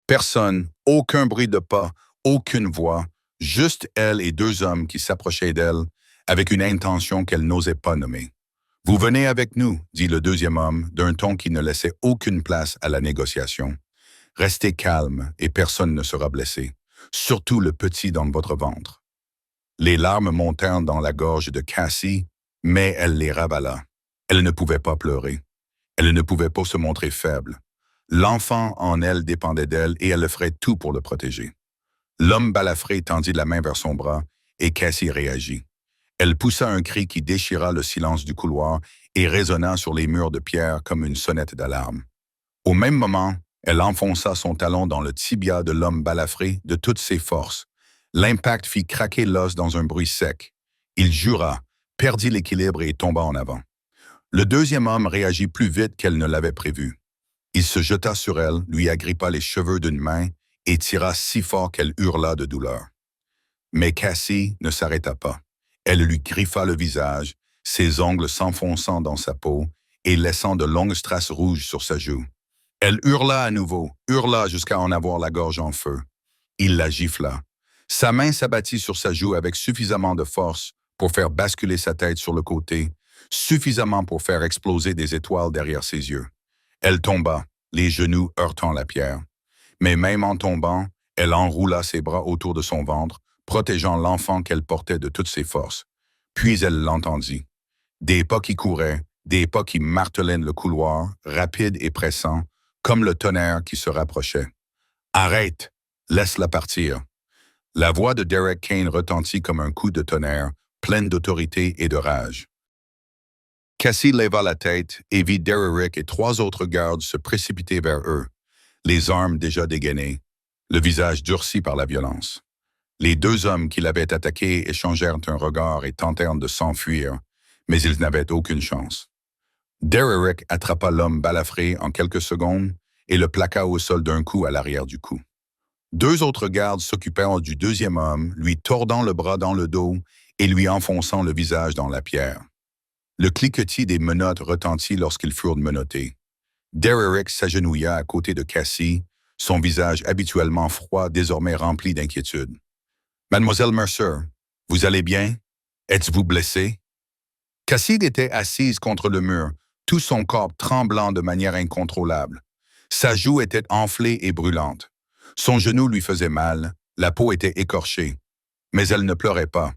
Personne, aucun bruit de pas, aucune voix, juste elle et deux hommes qui s'approchaient d'elle avec une intention qu'elle n'osait pas nommer. « Vous venez avec nous », dit le deuxième homme d'un ton qui ne laissait aucune place à la négociation. « Restez calme et personne ne sera blessé, surtout le petit dans votre ventre. » Les larmes montèrent dans la gorge de Cassie, mais elle les ravala. Elle ne pouvait pas pleurer. Elle ne pouvait pas se montrer faible. L'enfant en elle dépendait d'elle et elle ferait tout pour le protéger. L'homme balafré tendit la main vers son bras et Cassie réagit. Elle poussa un cri qui déchira le silence du couloir et résonna sur les murs de pierre comme une sonnette d'alarme. Au même moment, elle enfonça son talon dans le tibia de l'homme balafré de toutes ses forces. L'impact fit craquer l'os dans un bruit sec. Il jura, perdit l'équilibre et tomba en avant. Le deuxième homme réagit plus vite qu'elle ne l'avait prévu. Il se jeta sur elle, lui agrippa les cheveux d'une main et tira si fort qu'elle hurla de douleur. Mais Cassie ne s'arrêta pas. Elle lui griffa le visage, ses ongles s'enfonçant dans sa peau et laissant de longues traces rouges sur sa joue. Elle hurla à nouveau, hurla jusqu'à en avoir la gorge en feu. Il la gifla. Sa main s'abattit sur sa joue avec suffisamment de force pour faire basculer sa tête sur le côté, suffisamment pour faire exploser des étoiles derrière ses yeux. Elle tomba, les genoux heurtant la pierre. Mais même en tombant, elle enroula ses bras autour de son ventre, protégeant l'enfant qu'elle portait de toutes ses forces. Puis elle l'entendit. Des pas qui couraient, des pas qui martelaient le couloir, rapides et pressants, comme le tonnerre qui se rapprochait. « Arrête! Laisse-la partir! » La voix de Derek Kane retentit comme un coup de tonnerre, pleine d'autorité et de rage. Cassie leva la tête et vit Derrick et trois autres gardes se précipiter vers eux, les armes déjà dégainées, le visage durci par la violence. Les deux hommes qui l'avaient attaqué échangèrent un regard et tentèrent de s'enfuir, mais ils n'avaient aucune chance. Derrick attrapa l'homme balafré en quelques secondes et le plaqua au sol d'un coup à l'arrière du cou. Deux autres gardes s'occupèrent du deuxième homme, lui tordant le bras dans le dos et lui enfonçant le visage dans la pierre. Le cliquetis des menottes retentit lorsqu'ils furent menottés. Derrick s'agenouilla à côté de Cassie, son visage habituellement froid désormais rempli d'inquiétude. « Mademoiselle Mercer, vous allez bien? Êtes-vous blessée? » Cassie était assise contre le mur, tout son corps tremblant de manière incontrôlable. Sa joue était enflée et brûlante. Son genou lui faisait mal, la peau était écorchée. Mais elle ne pleurait pas.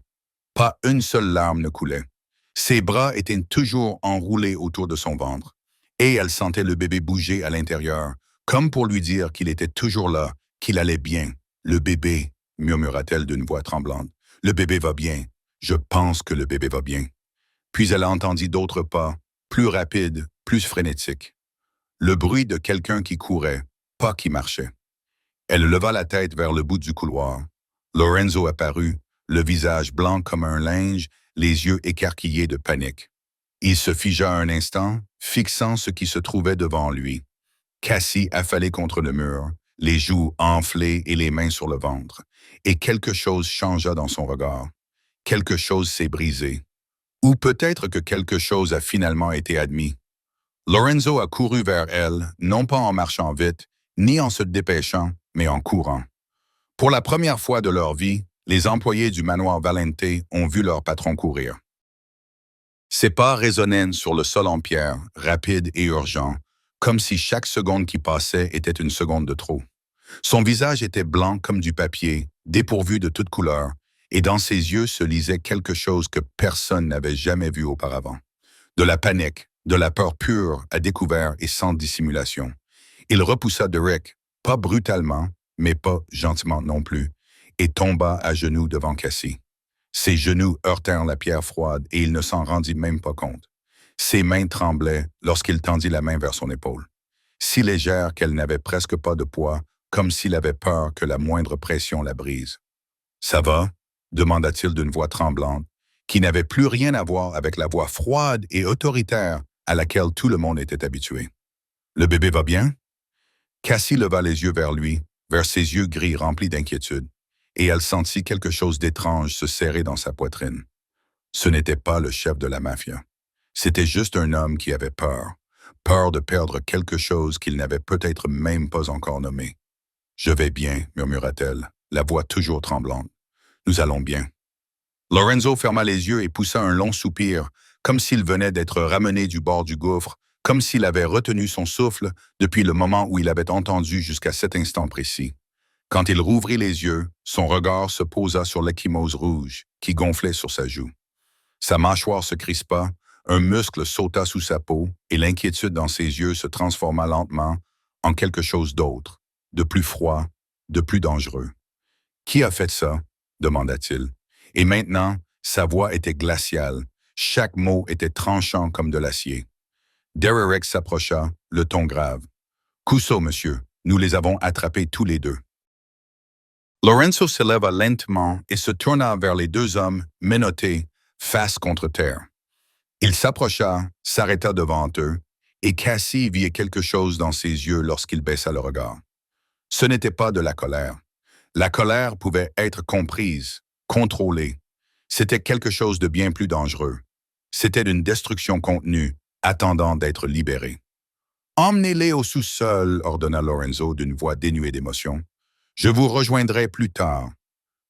Pas une seule larme ne coulait. Ses bras étaient toujours enroulés autour de son ventre, et elle sentait le bébé bouger à l'intérieur, comme pour lui dire qu'il était toujours là, qu'il allait bien. « Le bébé », murmura-t-elle d'une voix tremblante. « Le bébé va bien. Je pense que le bébé va bien. » Puis elle entendit d'autres pas, plus rapides, plus frénétiques. Le bruit de quelqu'un qui courait, pas qui marchait. Elle leva la tête vers le bout du couloir. Lorenzo apparut, le visage blanc comme un linge, les yeux écarquillés de panique. Il se figea un instant, fixant ce qui se trouvait devant lui. Cassie affalée contre le mur, les joues enflées et les mains sur le ventre. Et quelque chose changea dans son regard. Quelque chose s'est brisé. Ou peut-être que quelque chose a finalement été admis. Lorenzo a couru vers elle, non pas en marchant vite, ni en se dépêchant, mais en courant. Pour la première fois de leur vie, les employés du manoir Valente ont vu leur patron courir. Ses pas résonnaient sur le sol en pierre, rapides et urgents, comme si chaque seconde qui passait était une seconde de trop. Son visage était blanc comme du papier, dépourvu de toute couleur, et dans ses yeux se lisait quelque chose que personne n'avait jamais vu auparavant. De la panique, de la peur pure à découvert et sans dissimulation. Il repoussa Derek, pas brutalement, mais pas gentiment non plus, et tomba à genoux devant Cassie. Ses genoux heurtèrent la pierre froide et il ne s'en rendit même pas compte. Ses mains tremblaient lorsqu'il tendit la main vers son épaule. Si légère qu'elle n'avait presque pas de poids, comme s'il avait peur que la moindre pression la brise. « Ça va ?» demanda-t-il d'une voix tremblante, qui n'avait plus rien à voir avec la voix froide et autoritaire à laquelle tout le monde était habitué. « Le bébé va bien? » Cassie leva les yeux vers lui, vers ses yeux gris remplis d'inquiétude, et elle sentit quelque chose d'étrange se serrer dans sa poitrine. Ce n'était pas le chef de la mafia. C'était juste un homme qui avait peur. Peur de perdre quelque chose qu'il n'avait peut-être même pas encore nommé. « Je vais bien », murmura-t-elle, la voix toujours tremblante. « Nous allons bien. » Lorenzo ferma les yeux et poussa un long soupir, comme s'il venait d'être ramené du bord du gouffre, comme s'il avait retenu son souffle depuis le moment où il avait entendu jusqu'à cet instant précis. Quand il rouvrit les yeux, son regard se posa sur l'ecchymose rouge qui gonflait sur sa joue. Sa mâchoire se crispa, un muscle sauta sous sa peau et l'inquiétude dans ses yeux se transforma lentement en quelque chose d'autre, de plus froid, de plus dangereux. « Qui a fait ça ?» demanda-t-il. Et maintenant, sa voix était glaciale. Chaque mot était tranchant comme de l'acier. Derrick s'approcha, le ton grave. « Cusso, monsieur, nous les avons attrapés tous les deux. » Lorenzo se leva lentement et se tourna vers les deux hommes, menottés, face contre terre. Il s'approcha, s'arrêta devant eux, et Cassie vit quelque chose dans ses yeux lorsqu'il baissa le regard. Ce n'était pas de la colère. La colère pouvait être comprise, contrôlée. C'était quelque chose de bien plus dangereux. C'était une destruction contenue, attendant d'être libérée. « Emmenez-les au sous-sol », ordonna Lorenzo d'une voix dénuée d'émotion. « Je vous rejoindrai plus tard. »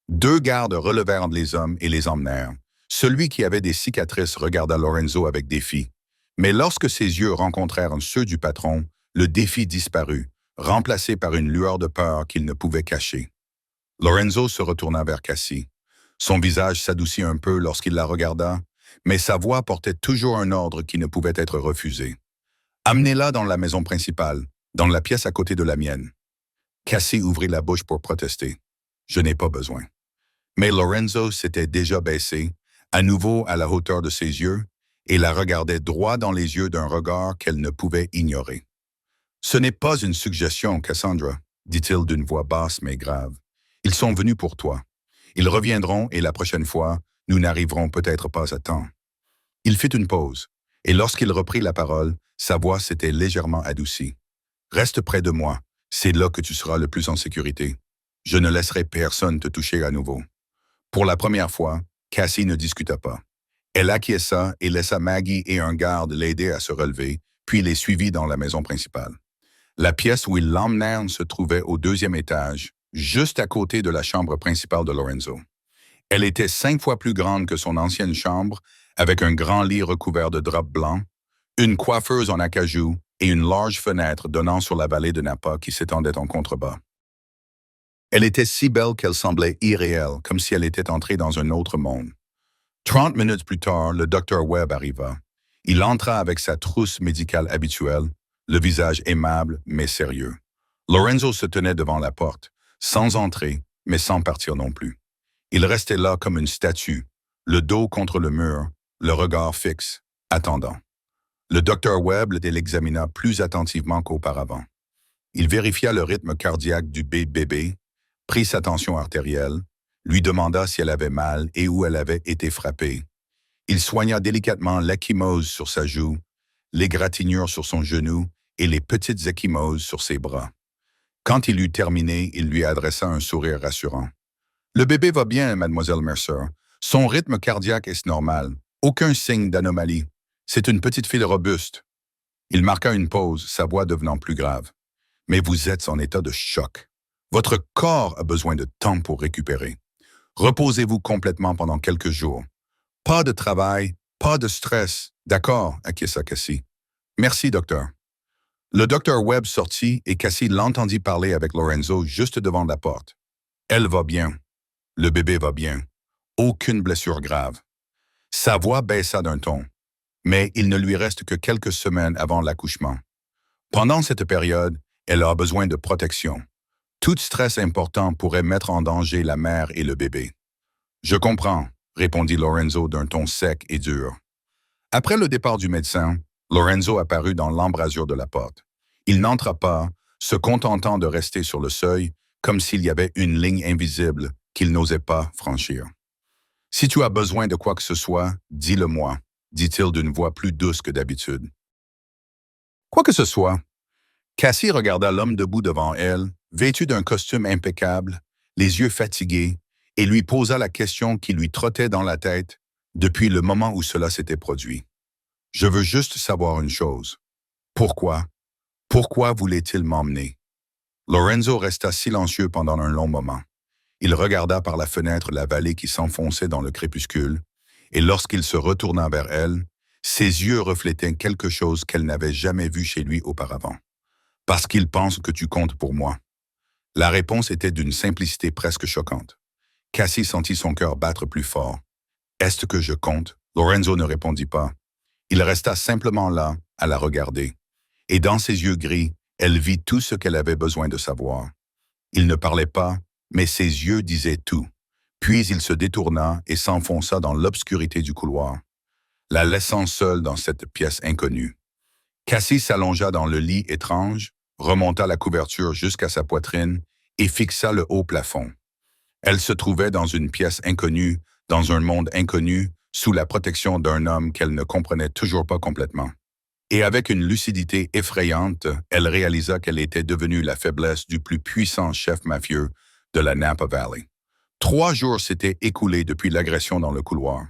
Deux gardes relevèrent les hommes et les emmenèrent. Celui qui avait des cicatrices regarda Lorenzo avec défi. Mais lorsque ses yeux rencontrèrent ceux du patron, le défi disparut, remplacé par une lueur de peur qu'il ne pouvait cacher. Lorenzo se retourna vers Cassie. Son visage s'adoucit un peu lorsqu'il la regarda, mais sa voix portait toujours un ordre qui ne pouvait être refusé. « Amenez-la dans la maison principale, dans la pièce à côté de la mienne. » Cassie ouvrit la bouche pour protester. « Je n'ai pas besoin. » Mais Lorenzo s'était déjà baissé, à nouveau à la hauteur de ses yeux, et la regardait droit dans les yeux d'un regard qu'elle ne pouvait ignorer. « Ce n'est pas une suggestion, Cassandra, » dit-il d'une voix basse mais grave. « Ils sont venus pour toi. Ils reviendront et la prochaine fois, nous n'arriverons peut-être pas à temps. » Il fit une pause, et lorsqu'il reprit la parole, sa voix s'était légèrement adoucie. « Reste près de moi, c'est là que tu seras le plus en sécurité. Je ne laisserai personne te toucher à nouveau. » Pour la première fois, Cassie ne discuta pas. Elle acquiesça et laissa Maggie et un garde l'aider à se relever, puis les suivit dans la maison principale. La pièce où ils l'emmenèrent se trouvait au deuxième étage, juste à côté de la chambre principale de Lorenzo. Elle était 5 fois plus grande que son ancienne chambre, avec un grand lit recouvert de draps blancs, une coiffeuse en acajou et une large fenêtre donnant sur la vallée de Napa qui s'étendait en contrebas. Elle était si belle qu'elle semblait irréelle, comme si elle était entrée dans un autre monde. 30 minutes plus tard, le docteur Webb arriva. Il entra avec sa trousse médicale habituelle, le visage aimable mais sérieux. Lorenzo se tenait devant la porte, sans entrer, mais sans partir non plus. Il restait là comme une statue, le dos contre le mur, le regard fixe, attendant. Le docteur Webb l'examina plus attentivement qu'auparavant. Il vérifia le rythme cardiaque du bébé, prit sa tension artérielle, lui demanda si elle avait mal et où elle avait été frappée. Il soigna délicatement l'ecchymose sur sa joue, l'égratignure sur son genou et les petites ecchymoses sur ses bras. Quand il eut terminé, il lui adressa un sourire rassurant. « Le bébé va bien, mademoiselle Mercer. Son rythme cardiaque est normal. Aucun signe d'anomalie. C'est une petite fille robuste. » Il marqua une pause, sa voix devenant plus grave. « Mais vous êtes en état de choc. Votre corps a besoin de temps pour récupérer. Reposez-vous complètement pendant quelques jours. Pas de travail, pas de stress. D'accord, acquiesça Cassie. Merci, docteur. » Le docteur Webb sortit et Cassie l'entendit parler avec Lorenzo juste devant la porte. Elle va bien. Le bébé va bien. Aucune blessure grave. Sa voix baissa d'un ton. Mais il ne lui reste que quelques semaines avant l'accouchement. Pendant cette période, elle a besoin de protection. Tout stress important pourrait mettre en danger la mère et le bébé. « Je comprends », répondit Lorenzo d'un ton sec et dur. Après le départ du médecin, Lorenzo apparut dans l'embrasure de la porte. Il n'entra pas, se contentant de rester sur le seuil, comme s'il y avait une ligne invisible qu'il n'osait pas franchir. « Si tu as besoin de quoi que ce soit, dis-le-moi », dit-il d'une voix plus douce que d'habitude. « Quoi que ce soit ». Cassie regarda l'homme debout devant elle, vêtu d'un costume impeccable, les yeux fatigués, et lui posa la question qui lui trottait dans la tête depuis le moment où cela s'était produit. « Je veux juste savoir une chose. Pourquoi? Pourquoi voulait-il m'emmener? » Lorenzo resta silencieux pendant un long moment. Il regarda par la fenêtre la vallée qui s'enfonçait dans le crépuscule, et lorsqu'il se retourna vers elle, ses yeux reflétaient quelque chose qu'elle n'avait jamais vu chez lui auparavant. « Parce qu'il pense que tu comptes pour moi. » La réponse était d'une simplicité presque choquante. Cassie sentit son cœur battre plus fort. « Est-ce que je compte? » Lorenzo ne répondit pas. Il resta simplement là, à la regarder. Et dans ses yeux gris, elle vit tout ce qu'elle avait besoin de savoir. Il ne parlait pas, mais ses yeux disaient tout. Puis il se détourna et s'enfonça dans l'obscurité du couloir, la laissant seule dans cette pièce inconnue. Cassie s'allongea dans le lit étrange, remonta la couverture jusqu'à sa poitrine et fixa le haut plafond. Elle se trouvait dans une pièce inconnue, dans un monde inconnu, sous la protection d'un homme qu'elle ne comprenait toujours pas complètement. Et avec une lucidité effrayante, elle réalisa qu'elle était devenue la faiblesse du plus puissant chef mafieux de la Napa Valley. 3 jours s'étaient écoulés depuis l'agression dans le couloir.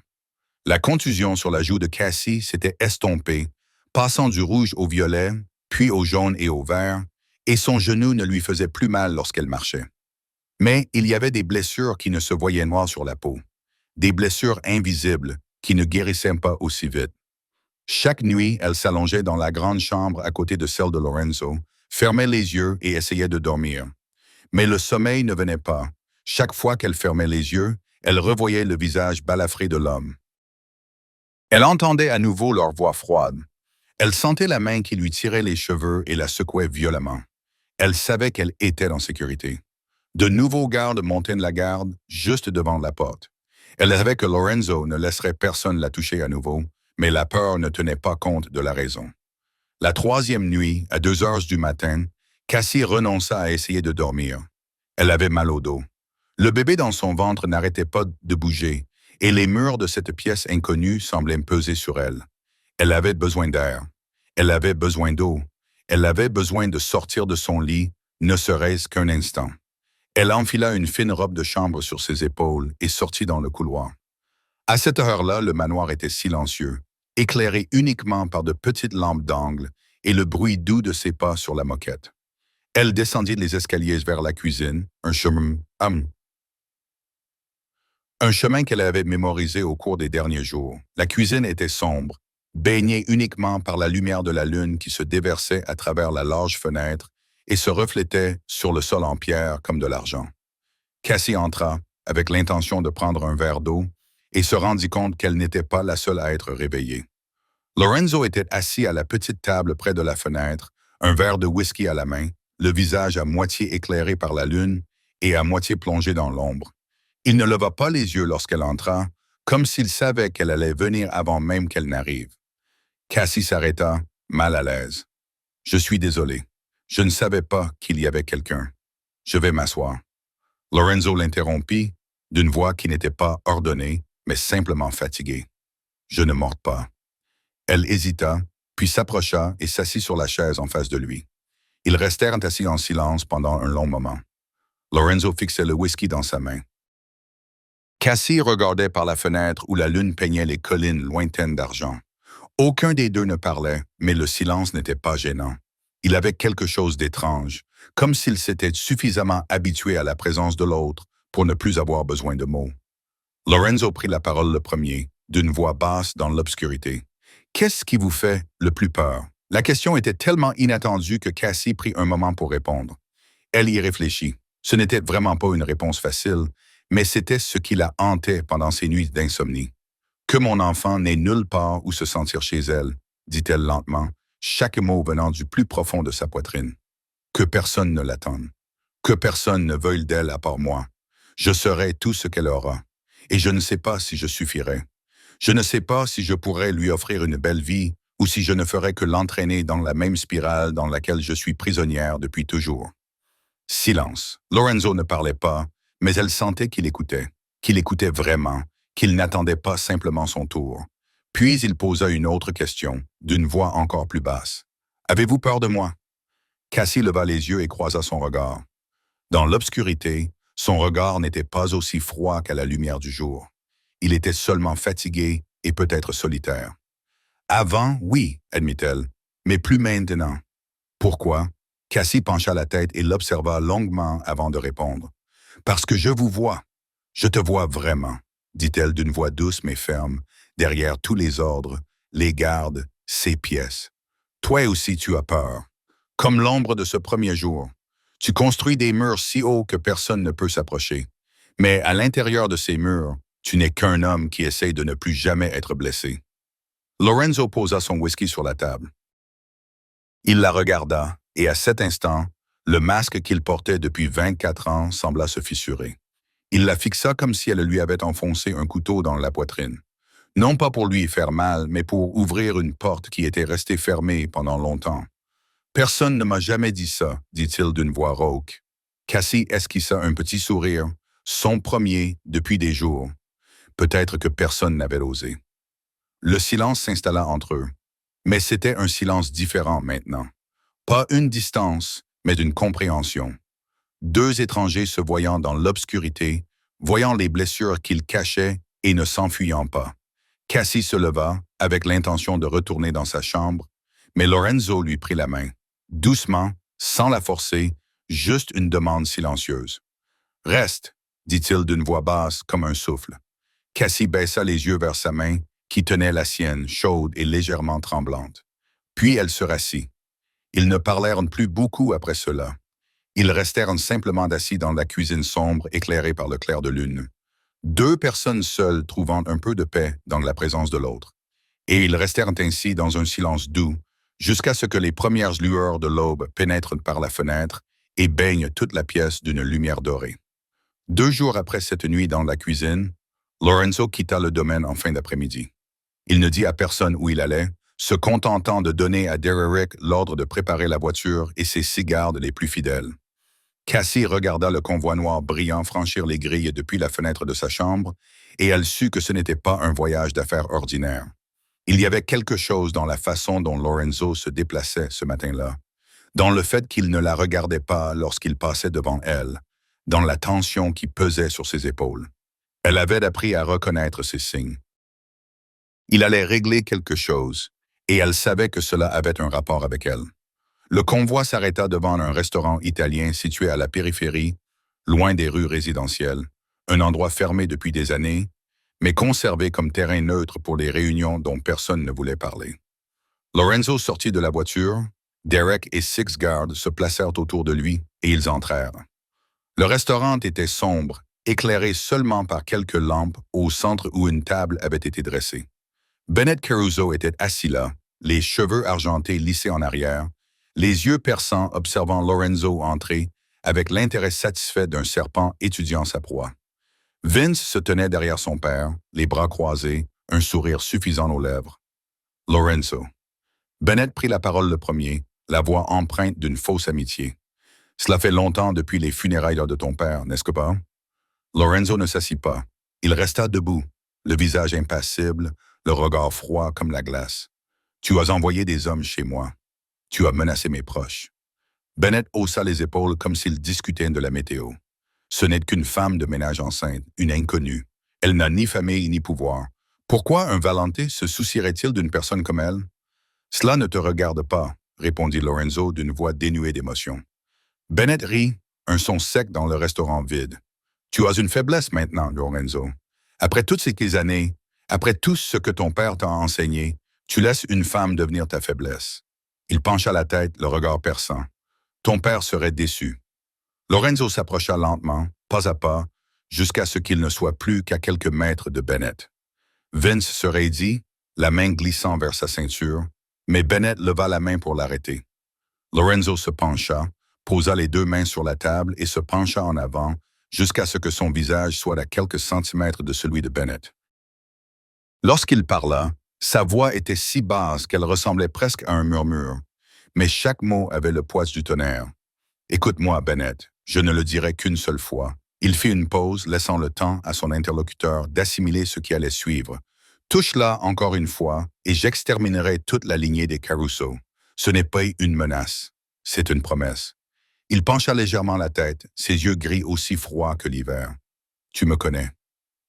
La contusion sur la joue de Cassie s'était estompée, passant du rouge au violet, puis au jaune et au vert, et son genou ne lui faisait plus mal lorsqu'elle marchait. Mais il y avait des blessures qui ne se voyaient noires sur la peau, des blessures invisibles qui ne guérissaient pas aussi vite. Chaque nuit, elle s'allongeait dans la grande chambre à côté de celle de Lorenzo, fermait les yeux et essayait de dormir. Mais le sommeil ne venait pas. Chaque fois qu'elle fermait les yeux, elle revoyait le visage balafré de l'homme. Elle entendait à nouveau leur voix froide. Elle sentait la main qui lui tirait les cheveux et la secouait violemment. Elle savait qu'elle était en sécurité. De nouveaux gardes montaient la garde juste devant la porte. Elle savait que Lorenzo ne laisserait personne la toucher à nouveau, mais la peur ne tenait pas compte de la raison. La 3e nuit, à 2 heures du matin, Cassie renonça à essayer de dormir. Elle avait mal au dos. Le bébé dans son ventre n'arrêtait pas de bouger, et les murs de cette pièce inconnue semblaient peser sur elle. Elle avait besoin d'air. Elle avait besoin d'eau. Elle avait besoin de sortir de son lit, ne serait-ce qu'un instant. Elle enfila une fine robe de chambre sur ses épaules et sortit dans le couloir. À cette heure-là, le manoir était silencieux, éclairé uniquement par de petites lampes d'angle et le bruit doux de ses pas sur la moquette. Elle descendit les escaliers vers la cuisine, un chemin qu'elle avait mémorisé au cours des derniers jours. La cuisine était sombre, baignée uniquement par la lumière de la lune qui se déversait à travers la large fenêtre et se reflétait sur le sol en pierre comme de l'argent. Cassie entra, avec l'intention de prendre un verre d'eau, et se rendit compte qu'elle n'était pas la seule à être réveillée. Lorenzo était assis à la petite table près de la fenêtre, un verre de whisky à la main, le visage à moitié éclairé par la lune et à moitié plongé dans l'ombre. Il ne leva pas les yeux lorsqu'elle entra, comme s'il savait qu'elle allait venir avant même qu'elle n'arrive. Cassie s'arrêta, mal à l'aise. « Je suis désolé. Je ne savais pas qu'il y avait quelqu'un. Je vais m'asseoir. » Lorenzo l'interrompit, d'une voix qui n'était pas ordonnée, mais simplement fatiguée. « Je ne morte pas. » Elle hésita, puis s'approcha et s'assit sur la chaise en face de lui. Ils restèrent assis en silence pendant un long moment. Lorenzo fixait le whisky dans sa main. Cassie regardait par la fenêtre où la lune peignait les collines lointaines d'argent. Aucun des deux ne parlait, mais le silence n'était pas gênant. Il avait quelque chose d'étrange, comme s'il s'était suffisamment habitué à la présence de l'autre pour ne plus avoir besoin de mots. Lorenzo prit la parole le premier, d'une voix basse dans l'obscurité. « Qu'est-ce qui vous fait le plus peur? » La question était tellement inattendue que Cassie prit un moment pour répondre. Elle y réfléchit. Ce n'était vraiment pas une réponse facile, mais c'était ce qui la hantait pendant ses nuits d'insomnie. « Que mon enfant n'ait nulle part où se sentir chez elle, » dit-elle lentement, chaque mot venant du plus profond de sa poitrine. « Que personne ne l'attende. Que personne ne veuille d'elle à part moi. Je serai tout ce qu'elle aura. Et je ne sais pas si je suffirai. Je ne sais pas si je pourrais lui offrir une belle vie ou si je ne ferais que l'entraîner dans la même spirale dans laquelle je suis prisonnière depuis toujours. » Silence. Lorenzo ne parlait pas, mais elle sentait qu'il écoutait vraiment, qu'il n'attendait pas simplement son tour. Puis il posa une autre question, d'une voix encore plus basse. « Avez-vous peur de moi? » Cassie leva les yeux et croisa son regard. Dans l'obscurité, Son regard n'était pas aussi froid qu'à la lumière du jour. Il était seulement fatigué et peut-être solitaire. Avant, oui, admit-elle, mais plus maintenant. Pourquoi? Cassie pencha la tête et l'observa longuement avant de répondre. Parce que je vous vois. Je te vois vraiment, dit-elle d'une voix douce mais ferme, derrière tous les ordres, les gardes, ses pièces. Toi aussi tu as peur. Comme l'ombre de ce premier jour. Tu construis des murs si hauts que personne ne peut s'approcher. Mais à l'intérieur de ces murs, tu n'es qu'un homme qui essaye de ne plus jamais être blessé. Lorenzo posa son whisky sur la table. Il la regarda, et à cet instant, le masque qu'il portait depuis 24 ans sembla se fissurer. Il la fixa comme si elle lui avait enfoncé un couteau dans la poitrine. Non pas pour lui faire mal, mais pour ouvrir une porte qui était restée fermée pendant longtemps. Personne ne m'a jamais dit ça, dit-il d'une voix rauque. Cassie esquissa un petit sourire, son premier depuis des jours. Peut-être que personne n'avait osé. Le silence s'installa entre eux. Mais c'était un silence différent maintenant. Pas une distance, mais une compréhension. Deux étrangers se voyant dans l'obscurité, voyant les blessures qu'ils cachaient et ne s'enfuyant pas. Cassie se leva, avec l'intention de retourner dans sa chambre, mais Lorenzo lui prit la main. Doucement, sans la forcer, juste une demande silencieuse. « Reste », dit-il d'une voix basse comme un souffle. Cassie baissa les yeux vers sa main, qui tenait la sienne, chaude et légèrement tremblante. Puis elle se rassit. Ils ne parlèrent plus beaucoup après cela. Ils restèrent simplement assis dans la cuisine sombre éclairée par le clair de lune. Deux personnes seules trouvant un peu de paix dans la présence de l'autre. Et ils restèrent ainsi dans un silence doux, jusqu'à ce que les premières lueurs de l'aube pénètrent par la fenêtre et baignent toute la pièce d'une lumière dorée. 2 jours après cette nuit dans la cuisine, Lorenzo quitta le domaine en fin d'après-midi. Il ne dit à personne où il allait, se contentant de donner à Derrick l'ordre de préparer la voiture et ses 6 gardes les plus fidèles. Cassie regarda le convoi noir brillant franchir les grilles depuis la fenêtre de sa chambre, et elle sut que ce n'était pas un voyage d'affaires ordinaire. Il y avait quelque chose dans la façon dont Lorenzo se déplaçait ce matin-là, dans le fait qu'il ne la regardait pas lorsqu'il passait devant elle, dans la tension qui pesait sur ses épaules. Elle avait appris à reconnaître ces signes. Il allait régler quelque chose, et elle savait que cela avait un rapport avec elle. Le convoi s'arrêta devant un restaurant italien situé à la périphérie, loin des rues résidentielles, un endroit fermé depuis des années, mais conservé comme terrain neutre pour les réunions dont personne ne voulait parler. Lorenzo sortit de la voiture, Derek et 6 gardes se placèrent autour de lui et ils entrèrent. Le restaurant était sombre, éclairé seulement par quelques lampes au centre où une table avait été dressée. Bennett Caruso était assis là, les cheveux argentés lissés en arrière, les yeux perçants observant Lorenzo entrer avec l'intérêt satisfait d'un serpent étudiant sa proie. Vince se tenait derrière son père, les bras croisés, un sourire suffisant aux lèvres. Lorenzo. Bennett prit la parole le premier, la voix empreinte d'une fausse amitié. « Cela fait longtemps depuis les funérailles de ton père, n'est-ce que pas? » Lorenzo ne s'assit pas. Il resta debout, le visage impassible, le regard froid comme la glace. « Tu as envoyé des hommes chez moi. Tu as menacé mes proches. » Bennett haussa les épaules comme s'il discutait de la météo. Ce n'est qu'une femme de ménage enceinte, une inconnue. Elle n'a ni famille ni pouvoir. Pourquoi un Valentin se soucierait-il d'une personne comme elle? Cela ne te regarde pas, répondit Lorenzo d'une voix dénuée d'émotion. Bennett rit, un son sec dans le restaurant vide. Tu as une faiblesse maintenant, Lorenzo. Après toutes ces années, après tout ce que ton père t'a enseigné, tu laisses une femme devenir ta faiblesse. Il pencha la tête, le regard perçant. Ton père serait déçu. Lorenzo s'approcha lentement, pas à pas, jusqu'à ce qu'il ne soit plus qu'à quelques mètres de Bennett. Vince se raidit, la main glissant vers sa ceinture, mais Bennett leva la main pour l'arrêter. Lorenzo se pencha, posa les 2 mains sur la table et se pencha en avant jusqu'à ce que son visage soit à quelques centimètres de celui de Bennett. Lorsqu'il parla, sa voix était si basse qu'elle ressemblait presque à un murmure, mais chaque mot avait le poids du tonnerre. « Écoute-moi, Bennett, je ne le dirai qu'une seule fois. » Il fit une pause, laissant le temps à son interlocuteur d'assimiler ce qui allait suivre. « Touche-la encore une fois, et j'exterminerai toute la lignée des Caruso. Ce n'est pas une menace, c'est une promesse. Il pencha légèrement la tête, ses yeux gris aussi froids que l'hiver. « Tu me connais.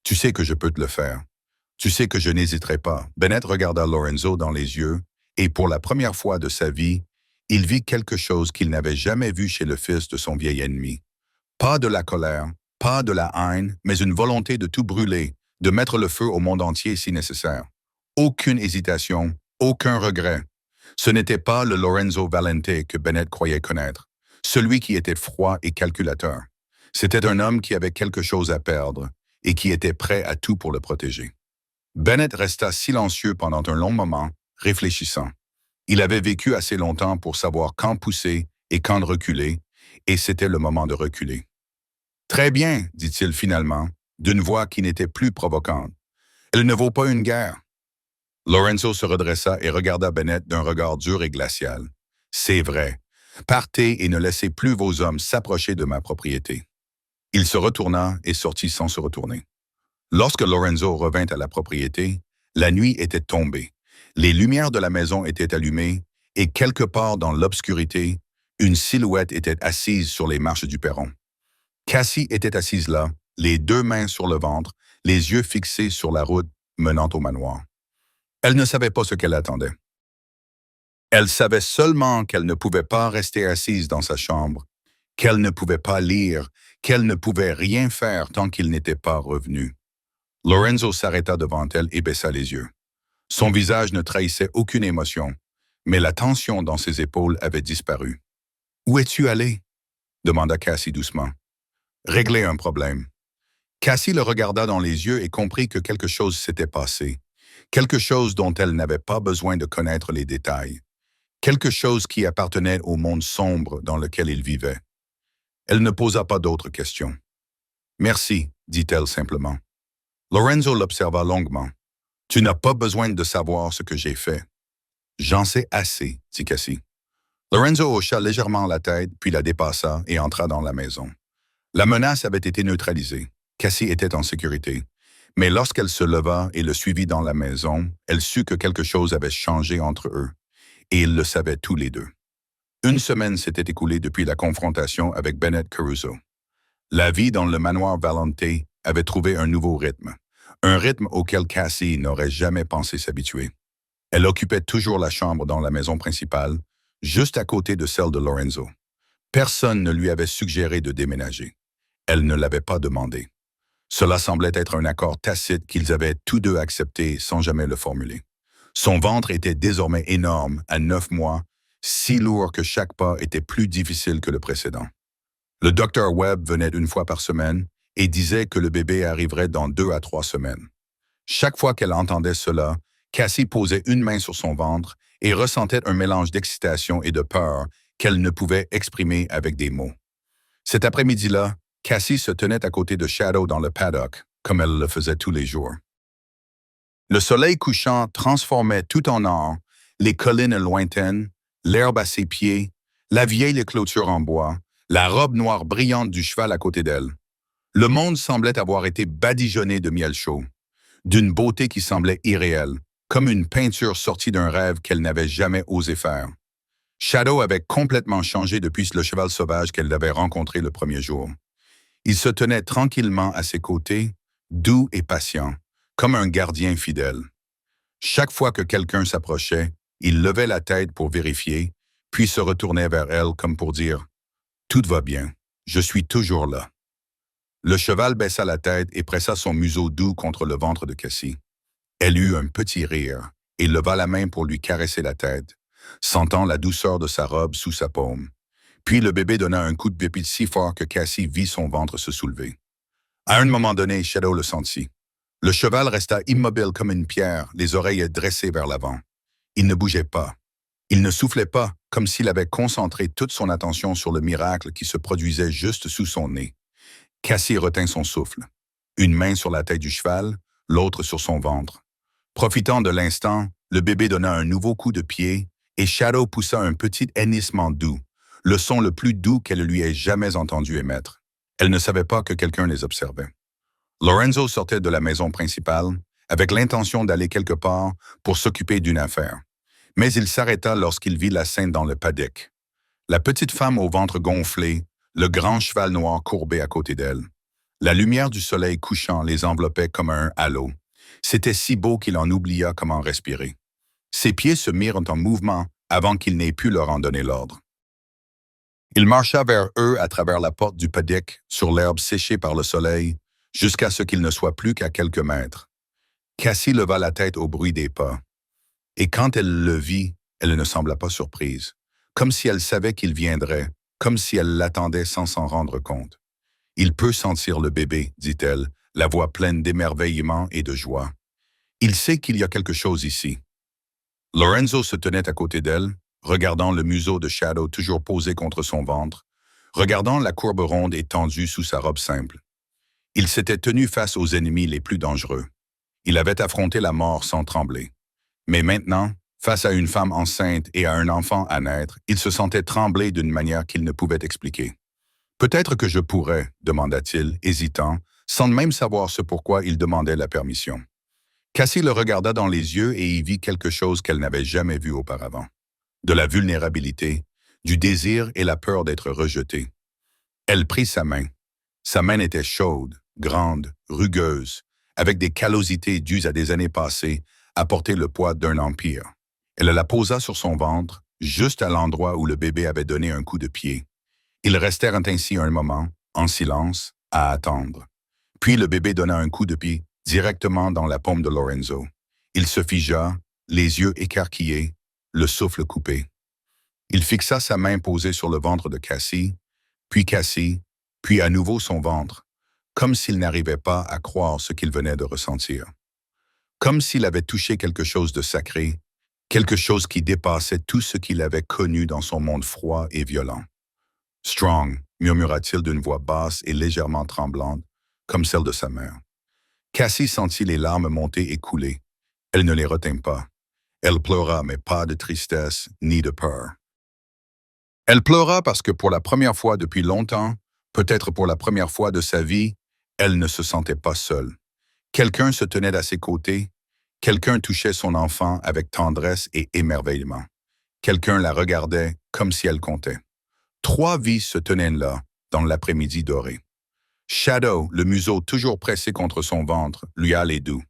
Tu sais que je peux te le faire. Tu sais que je n'hésiterai pas. » Bennett regarda Lorenzo dans les yeux, et pour la première fois de sa vie, il vit quelque chose qu'il n'avait jamais vu chez le fils de son vieil ennemi. Pas de la colère, pas de la haine, mais une volonté de tout brûler, de mettre le feu au monde entier si nécessaire. Aucune hésitation, aucun regret. Ce n'était pas le Lorenzo Valente que Bennett croyait connaître, celui qui était froid et calculateur. C'était un homme qui avait quelque chose à perdre et qui était prêt à tout pour le protéger. Bennett resta silencieux pendant un long moment, réfléchissant. Il avait vécu assez longtemps pour savoir quand pousser et quand reculer, et c'était le moment de reculer. « Très bien, dit-il finalement, d'une voix qui n'était plus provocante. Elle ne vaut pas une guerre. » Lorenzo se redressa et regarda Bennett d'un regard dur et glacial. « C'est vrai. Partez et ne laissez plus vos hommes s'approcher de ma propriété. » Il se retourna et sortit sans se retourner. Lorsque Lorenzo revint à la propriété, la nuit était tombée. Les lumières de la maison étaient allumées et quelque part dans l'obscurité, une silhouette était assise sur les marches du perron. Cassie était assise là, les deux mains sur le ventre, les yeux fixés sur la route menant au manoir. Elle ne savait pas ce qu'elle attendait. Elle savait seulement qu'elle ne pouvait pas rester assise dans sa chambre, qu'elle ne pouvait pas lire, qu'elle ne pouvait rien faire tant qu'il n'était pas revenu. Lorenzo s'arrêta devant elle et baissa les yeux. Son visage ne trahissait aucune émotion, mais la tension dans ses épaules avait disparu. « Où es-tu allé ?» demanda Cassie doucement. « Régler un problème. » Cassie le regarda dans les yeux et comprit que quelque chose s'était passé, quelque chose dont elle n'avait pas besoin de connaître les détails, quelque chose qui appartenait au monde sombre dans lequel il vivait. Elle ne posa pas d'autres questions. « Merci, dit-elle simplement. Lorenzo l'observa longuement. « Tu n'as pas besoin de savoir ce que j'ai fait. »« J'en sais assez, » dit Cassie. Lorenzo hocha légèrement la tête, puis la dépassa et entra dans la maison. La menace avait été neutralisée. Cassie était en sécurité. Mais lorsqu'elle se leva et le suivit dans la maison, elle sut que quelque chose avait changé entre eux. Et ils le savaient tous les deux. Une semaine s'était écoulée depuis la confrontation avec Bennett Caruso. La vie dans le manoir Valente avait trouvé un nouveau rythme. Un rythme auquel Cassie n'aurait jamais pensé s'habituer. Elle occupait toujours la chambre dans la maison principale, juste à côté de celle de Lorenzo. Personne ne lui avait suggéré de déménager. Elle ne l'avait pas demandé. Cela semblait être un accord tacite qu'ils avaient tous deux accepté sans jamais le formuler. Son ventre était désormais énorme, à 9 mois, si lourd que chaque pas était plus difficile que le précédent. Le docteur Webb venait une fois par semaine et disait que le bébé arriverait dans 2 à 3 semaines. Chaque fois qu'elle entendait cela, Cassie posait une main sur son ventre et ressentait un mélange d'excitation et de peur qu'elle ne pouvait exprimer avec des mots. Cet après-midi-là, Cassie se tenait à côté de Shadow dans le paddock, comme elle le faisait tous les jours. Le soleil couchant transformait tout en or les collines lointaines, l'herbe à ses pieds, la vieille clôture en bois, la robe noire brillante du cheval à côté d'elle. Le monde semblait avoir été badigeonné de miel chaud, d'une beauté qui semblait irréelle, comme une peinture sortie d'un rêve qu'elle n'avait jamais osé faire. Shadow avait complètement changé depuis le cheval sauvage qu'elle avait rencontré le premier jour. Il se tenait tranquillement à ses côtés, doux et patient, comme un gardien fidèle. Chaque fois que quelqu'un s'approchait, il levait la tête pour vérifier, puis se retournait vers elle comme pour dire « Tout va bien, je suis toujours là ». Le cheval baissa la tête et pressa son museau doux contre le ventre de Cassie. Elle eut un petit rire et leva la main pour lui caresser la tête, sentant la douceur de sa robe sous sa paume. Puis le bébé donna un coup de pied si fort que Cassie vit son ventre se soulever. À un moment donné, Shadow le sentit. Le cheval resta immobile comme une pierre, les oreilles dressées vers l'avant. Il ne bougeait pas. Il ne soufflait pas, comme s'il avait concentré toute son attention sur le miracle qui se produisait juste sous son nez. Cassie retint son souffle. Une main sur la tête du cheval, l'autre sur son ventre. Profitant de l'instant, le bébé donna un nouveau coup de pied et Shadow poussa un petit hennissement doux, le son le plus doux qu'elle lui ait jamais entendu émettre. Elle ne savait pas que quelqu'un les observait. Lorenzo sortait de la maison principale avec l'intention d'aller quelque part pour s'occuper d'une affaire. Mais il s'arrêta lorsqu'il vit la scène dans le paddock. La petite femme au ventre gonflé, le grand cheval noir courbé à côté d'elle. La lumière du soleil couchant les enveloppait comme un halo. C'était si beau qu'il en oublia comment respirer. Ses pieds se mirent en mouvement avant qu'il n'ait pu leur en donner l'ordre. Il marcha vers eux à travers la porte du paddock, sur l'herbe séchée par le soleil, jusqu'à ce qu'il ne soit plus qu'à quelques mètres. Cassie leva la tête au bruit des pas. Et quand elle le vit, elle ne sembla pas surprise, comme si elle savait qu'il viendrait, comme si elle l'attendait sans s'en rendre compte. « Il peut sentir le bébé, dit-elle, la voix pleine d'émerveillement et de joie. Il sait qu'il y a quelque chose ici. » Lorenzo se tenait à côté d'elle, regardant le museau de Shadow toujours posé contre son ventre, regardant la courbe ronde et tendue sous sa robe simple. Il s'était tenu face aux ennemis les plus dangereux. Il avait affronté la mort sans trembler. Mais maintenant, face à une femme enceinte et à un enfant à naître, il se sentait trembler d'une manière qu'il ne pouvait expliquer. « Peut-être que je pourrais, demanda-t-il, hésitant, sans même savoir ce pourquoi il demandait la permission. Cassie le regarda dans les yeux et y vit quelque chose qu'elle n'avait jamais vu auparavant. De la vulnérabilité, du désir et la peur d'être rejetée. Elle prit sa main. Sa main était chaude, grande, rugueuse, avec des callosités dues à des années passées, à porter le poids d'un empire. Elle la posa sur son ventre, juste à l'endroit où le bébé avait donné un coup de pied. Ils restèrent ainsi un moment, en silence, à attendre. Puis le bébé donna un coup de pied directement dans la paume de Lorenzo. Il se figea, les yeux écarquillés, le souffle coupé. Il fixa sa main posée sur le ventre de Cassie, puis à nouveau son ventre, comme s'il n'arrivait pas à croire ce qu'il venait de ressentir. Comme s'il avait touché quelque chose de sacré, quelque chose qui dépassait tout ce qu'il avait connu dans son monde froid et violent. « Strong », murmura-t-il d'une voix basse et légèrement tremblante, comme celle de sa mère. Cassie sentit les larmes monter et couler. Elle ne les retint pas. Elle pleura, mais pas de tristesse ni de peur. Elle pleura parce que pour la première fois depuis longtemps, peut-être pour la première fois de sa vie, elle ne se sentait pas seule. Quelqu'un se tenait à ses côtés, quelqu'un touchait son enfant avec tendresse et émerveillement. Quelqu'un la regardait comme si elle comptait. 3 vies se tenaient là, dans l'après-midi doré. Shadow, le museau toujours pressé contre son ventre, lui allait doux.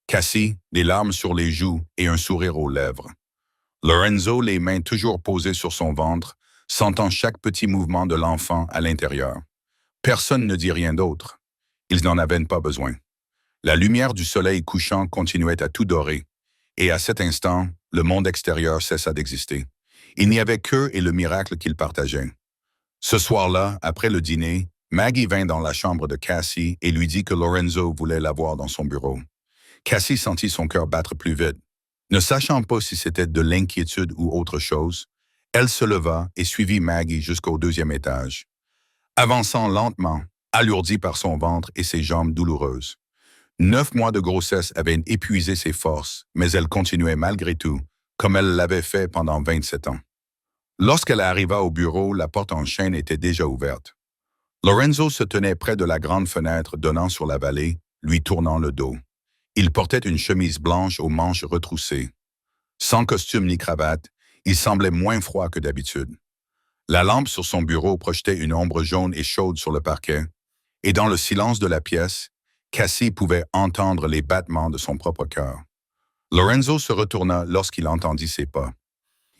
Cassie, des larmes sur les joues et un sourire aux lèvres. Lorenzo, les mains toujours posées sur son ventre, sentant chaque petit mouvement de l'enfant à l'intérieur. Personne ne dit rien d'autre. Ils n'en avaient pas besoin. La lumière du soleil couchant continuait à tout dorer, et à cet instant, le monde extérieur cessa d'exister. Il n'y avait qu'eux et le miracle qu'ils partageaient. Ce soir-là, après le dîner, Maggie vint dans la chambre de Cassie et lui dit que Lorenzo voulait la voir dans son bureau. Cassie sentit son cœur battre plus vite. Ne sachant pas si c'était de l'inquiétude ou autre chose, elle se leva et suivit Maggie jusqu'au 2e étage. Avançant lentement, alourdie par son ventre et ses jambes douloureuses. 9 mois de grossesse avaient épuisé ses forces, mais elle continuait malgré tout, comme elle l'avait fait pendant 27 ans. Lorsqu'elle arriva au bureau, la porte en chêne était déjà ouverte. Lorenzo se tenait près de la grande fenêtre donnant sur la vallée, lui tournant le dos. Il portait une chemise blanche aux manches retroussées. Sans costume ni cravate, il semblait moins froid que d'habitude. La lampe sur son bureau projetait une ombre jaune et chaude sur le parquet, et dans le silence de la pièce, Cassie pouvait entendre les battements de son propre cœur. Lorenzo se retourna lorsqu'il entendit ses pas.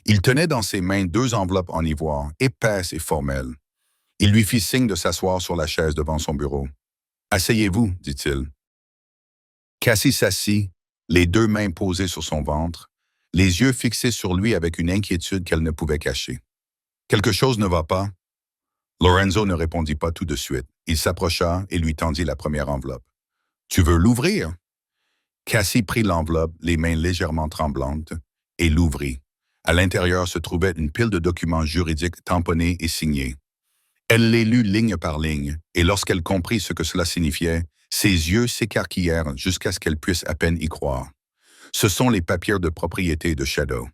Il tenait dans ses mains 2 enveloppes en ivoire, épaisses et formelles. Il lui fit signe de s'asseoir sur la chaise devant son bureau. « Asseyez-vous, dit-il. » Cassie s'assit, les 2 mains posées sur son ventre, les yeux fixés sur lui avec une inquiétude qu'elle ne pouvait cacher. « Quelque chose ne va pas? » Lorenzo ne répondit pas tout de suite. Il s'approcha et lui tendit la première enveloppe. « Tu veux l'ouvrir? » Cassie prit l'enveloppe, les mains légèrement tremblantes, et l'ouvrit. À l'intérieur se trouvait une pile de documents juridiques tamponnés et signés. Elle les lut ligne par ligne, et lorsqu'elle comprit ce que cela signifiait, ses yeux s'écarquillèrent jusqu'à ce qu'elle puisse à peine y croire. Ce sont les papiers de propriété de Shadow.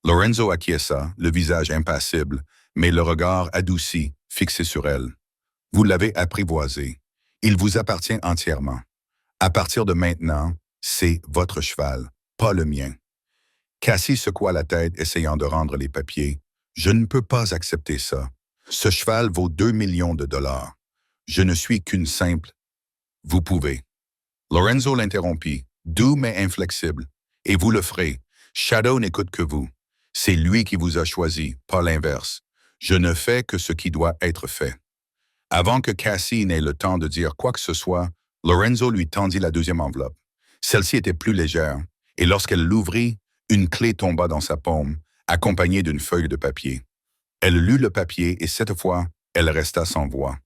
Lorenzo acquiesça, le visage impassible, mais le regard adouci, fixé sur elle. « Vous l'avez apprivoisé. Il vous appartient entièrement. À partir de maintenant, c'est votre cheval, pas le mien. » Cassie secoua la tête, essayant de rendre les papiers, Je ne peux pas accepter ça. Ce cheval vaut 2 millions de dollars. Je ne suis qu'une simple. Vous pouvez. Lorenzo l'interrompit, doux mais inflexible. Et vous le ferez. Shadow n'écoute que vous. C'est lui qui vous a choisi, pas l'inverse. Je ne fais que ce qui doit être fait. Avant que Cassie n'ait le temps de dire quoi que ce soit, Lorenzo lui tendit la deuxième enveloppe. Celle-ci était plus légère, et lorsqu'elle l'ouvrit, une clé tomba dans sa paume, accompagnée d'une feuille de papier. Elle lut le papier et cette fois, elle resta sans voix.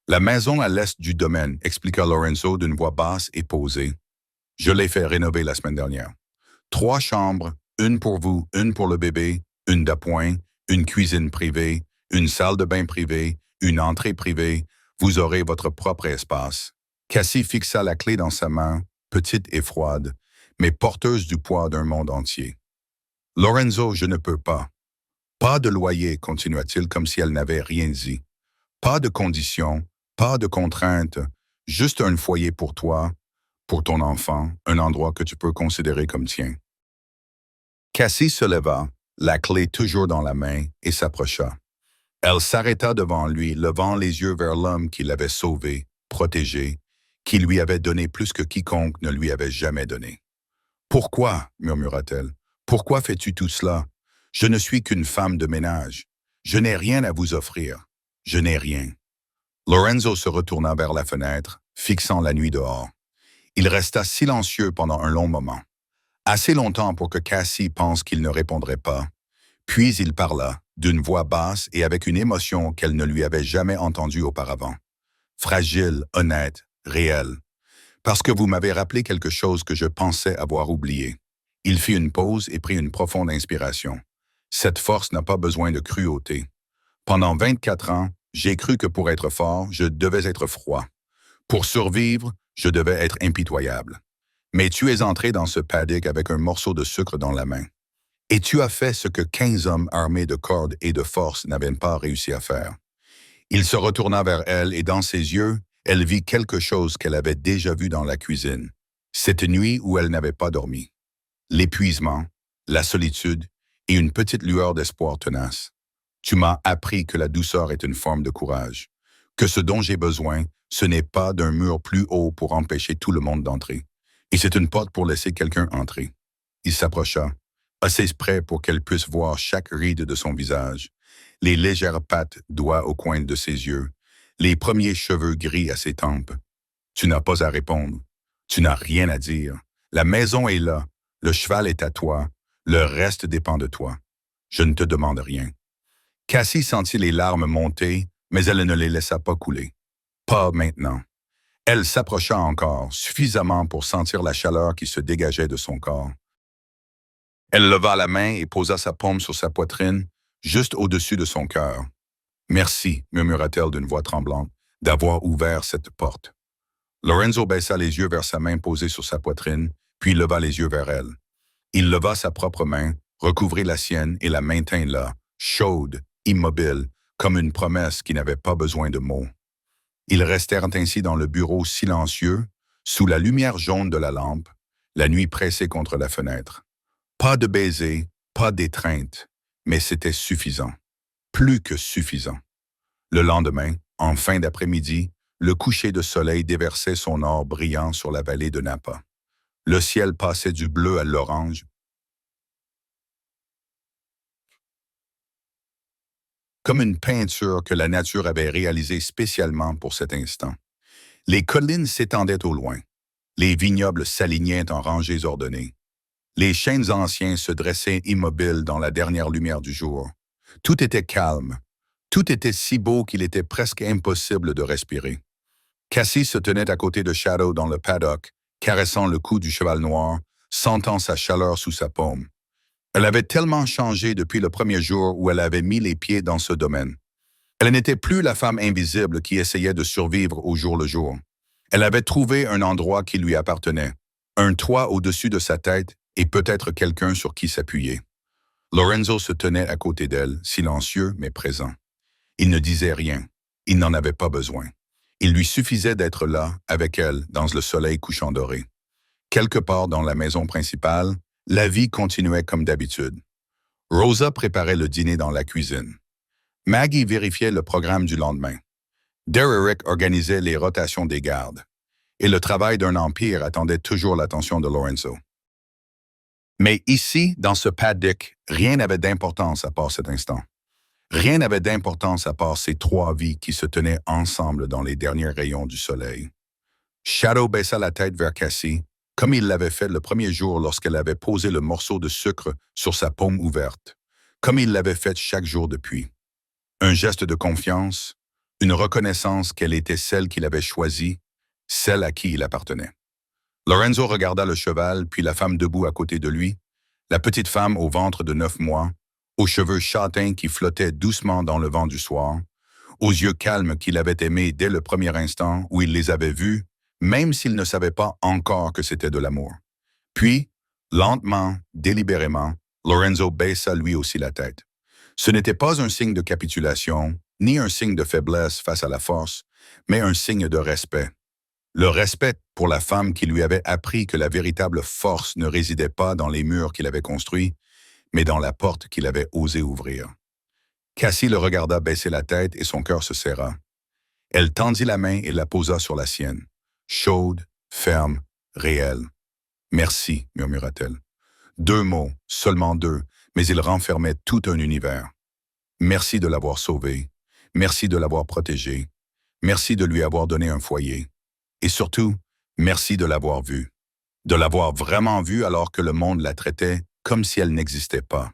La maison à l'est du domaine, expliqua Lorenzo d'une voix basse et posée. Je l'ai fait rénover la semaine dernière. 3 chambres, une pour vous, une pour le bébé, une d'appoint, une cuisine privée, une salle de bain privée, une entrée privée. Vous aurez votre propre espace. Cassie fixa la clé dans sa main, petite et froide, mais porteuse du poids d'un monde entier. Lorenzo, je ne peux pas. Pas de loyer, continua-t-il comme si elle n'avait rien dit. Pas de conditions, pas de contraintes, juste un foyer pour toi, pour ton enfant, un endroit que tu peux considérer comme tien. Cassie se leva, la clé toujours dans la main, et s'approcha. Elle s'arrêta devant lui, levant les yeux vers l'homme qui l'avait sauvé, protégé, qui lui avait donné plus que quiconque ne lui avait jamais donné. « Pourquoi, murmura-t-elle, pourquoi fais-tu tout cela? Je ne suis qu'une femme de ménage. Je n'ai rien à vous offrir. Je n'ai rien. » Lorenzo se retourna vers la fenêtre, fixant la nuit dehors. Il resta silencieux pendant un long moment. Assez longtemps pour que Cassie pense qu'il ne répondrait pas. Puis il parla, d'une voix basse et avec une émotion qu'elle ne lui avait jamais entendue auparavant. Fragile, honnête, réelle. Parce que vous m'avez rappelé quelque chose que je pensais avoir oublié. Il fit une pause et prit une profonde inspiration. Cette force n'a pas besoin de cruauté. Pendant 24 ans, j'ai cru que pour être fort, je devais être froid. Pour survivre, je devais être impitoyable. Mais tu es entré dans ce paddock avec un morceau de sucre dans la main. Et tu as fait ce que 15 hommes armés de cordes et de force n'avaient pas réussi à faire. Il se retourna vers elle et dans ses yeux, elle vit quelque chose qu'elle avait déjà vu dans la cuisine. Cette nuit où elle n'avait pas dormi. L'épuisement, la solitude et une petite lueur d'espoir tenace. Tu m'as appris que la douceur est une forme de courage. Que ce dont j'ai besoin, ce n'est pas d'un mur plus haut pour empêcher tout le monde d'entrer. Et c'est une porte pour laisser quelqu'un entrer. Il s'approcha, assez près pour qu'elle puisse voir chaque ride de son visage, les légères pattes d'oie au coin de ses yeux, les premiers cheveux gris à ses tempes. Tu n'as pas à répondre. Tu n'as rien à dire. La maison est là. Le cheval est à toi. Le reste dépend de toi. Je ne te demande rien. Cassie sentit les larmes monter, mais elle ne les laissa pas couler. Pas maintenant. Elle s'approcha encore, suffisamment pour sentir la chaleur qui se dégageait de son corps. Elle leva la main et posa sa paume sur sa poitrine, juste au-dessus de son cœur. « Merci, murmura-t-elle d'une voix tremblante, d'avoir ouvert cette porte. » Lorenzo baissa les yeux vers sa main posée sur sa poitrine, puis leva les yeux vers elle. Il leva sa propre main, recouvrit la sienne et la maintint là, chaude, immobile, comme une promesse qui n'avait pas besoin de mots. Ils restèrent ainsi dans le bureau silencieux, sous la lumière jaune de la lampe, la nuit pressée contre la fenêtre. Pas de baiser, pas d'étreinte, mais c'était suffisant. Plus que suffisant. Le lendemain, en fin d'après-midi, le coucher de soleil déversait son or brillant sur la vallée de Napa. Le ciel passait du bleu à l'orange, comme une peinture que la nature avait réalisée spécialement pour cet instant. Les collines s'étendaient au loin. Les vignobles s'alignaient en rangées ordonnées. Les chênes anciens se dressaient immobiles dans la dernière lumière du jour. Tout était calme. Tout était si beau qu'il était presque impossible de respirer. Cassie se tenait à côté de Shadow dans le paddock, caressant le cou du cheval noir, sentant sa chaleur sous sa paume. Elle avait tellement changé depuis le premier jour où elle avait mis les pieds dans ce domaine. Elle n'était plus la femme invisible qui essayait de survivre au jour le jour. Elle avait trouvé un endroit qui lui appartenait, un toit au-dessus de sa tête et peut-être quelqu'un sur qui s'appuyer. Lorenzo se tenait à côté d'elle, silencieux mais présent. Il ne disait rien. Il n'en avait pas besoin. Il lui suffisait d'être là, avec elle, dans le soleil couchant doré. Quelque part dans la maison principale, la vie continuait comme d'habitude. Rosa préparait le dîner dans la cuisine. Maggie vérifiait le programme du lendemain. Derrick organisait les rotations des gardes. Et le travail d'un empire attendait toujours l'attention de Lorenzo. Mais ici, dans ce paddock, rien n'avait d'importance à part cet instant. Rien n'avait d'importance à part ces trois vies qui se tenaient ensemble dans les derniers rayons du soleil. Shadow baissa la tête vers Cassie, comme il l'avait fait le premier jour lorsqu'elle avait posé le morceau de sucre sur sa paume ouverte, comme il l'avait fait chaque jour depuis. Un geste de confiance, une reconnaissance qu'elle était celle qu'il avait choisie, celle à qui il appartenait. Lorenzo regarda le cheval, puis la femme debout à côté de lui, la petite femme au ventre de 9 mois, aux cheveux châtains qui flottaient doucement dans le vent du soir, aux yeux calmes qu'il avait aimés dès le premier instant où il les avait vus, même s'il ne savait pas encore que c'était de l'amour. Puis, lentement, délibérément, Lorenzo baissa lui aussi la tête. Ce n'était pas un signe de capitulation, ni un signe de faiblesse face à la force, mais un signe de respect. Le respect pour la femme qui lui avait appris que la véritable force ne résidait pas dans les murs qu'il avait construits, mais dans la porte qu'il avait osé ouvrir. Cassie le regarda baisser la tête et son cœur se serra. Elle tendit la main et la posa sur la sienne. Chaude, ferme, réelle. « Merci », murmura-t-elle. 2 mots, seulement 2, mais ils renfermaient tout un univers. Merci de l'avoir sauvé. Merci de l'avoir protégé. Merci de lui avoir donné un foyer. Et surtout, merci de l'avoir vue. De l'avoir vraiment vue alors que le monde la traitait comme si elle n'existait pas.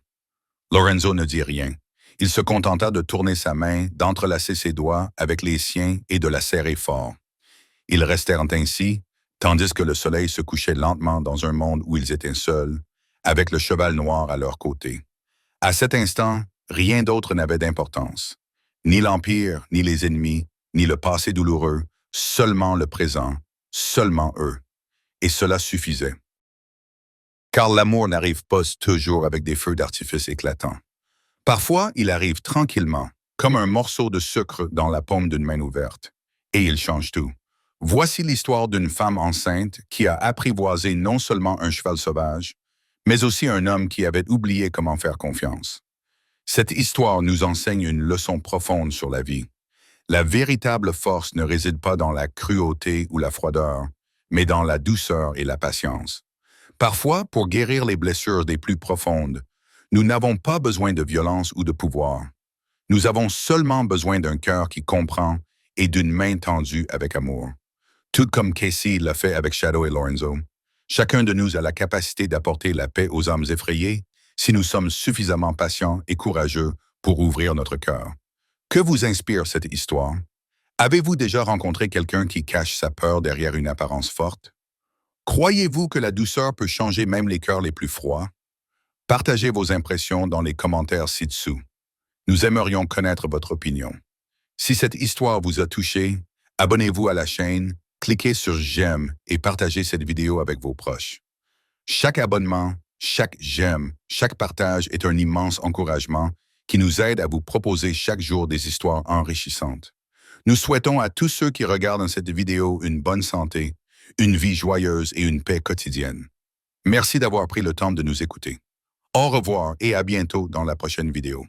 Lorenzo ne dit rien. Il se contenta de tourner sa main, d'entrelacer ses doigts avec les siens et de la serrer fort. Ils restèrent ainsi, tandis que le soleil se couchait lentement dans un monde où ils étaient seuls, avec le cheval noir à leur côté. À cet instant, rien d'autre n'avait d'importance. Ni l'Empire, ni les ennemis, ni le passé douloureux, seulement le présent, seulement eux. Et cela suffisait. Car l'amour n'arrive pas toujours avec des feux d'artifice éclatants. Parfois, il arrive tranquillement, comme un morceau de sucre dans la paume d'une main ouverte. Et il change tout. Voici l'histoire d'une femme enceinte qui a apprivoisé non seulement un cheval sauvage, mais aussi un homme qui avait oublié comment faire confiance. Cette histoire nous enseigne une leçon profonde sur la vie. La véritable force ne réside pas dans la cruauté ou la froideur, mais dans la douceur et la patience. Parfois, pour guérir les blessures les plus profondes, nous n'avons pas besoin de violence ou de pouvoir. Nous avons seulement besoin d'un cœur qui comprend et d'une main tendue avec amour. Tout comme Casey l'a fait avec Shadow et Lorenzo, chacun de nous a la capacité d'apporter la paix aux âmes effrayées si nous sommes suffisamment patients et courageux pour ouvrir notre cœur. Que vous inspire cette histoire? Avez-vous déjà rencontré quelqu'un qui cache sa peur derrière une apparence forte? Croyez-vous que la douceur peut changer même les cœurs les plus froids? Partagez vos impressions dans les commentaires ci-dessous. Nous aimerions connaître votre opinion. Si cette histoire vous a touché, abonnez-vous à la chaîne, cliquez sur j'aime et partagez cette vidéo avec vos proches. Chaque abonnement, chaque j'aime, chaque partage est un immense encouragement qui nous aide à vous proposer chaque jour des histoires enrichissantes. Nous souhaitons à tous ceux qui regardent cette vidéo une bonne santé, une vie joyeuse et une paix quotidienne. Merci d'avoir pris le temps de nous écouter. Au revoir et à bientôt dans la prochaine vidéo.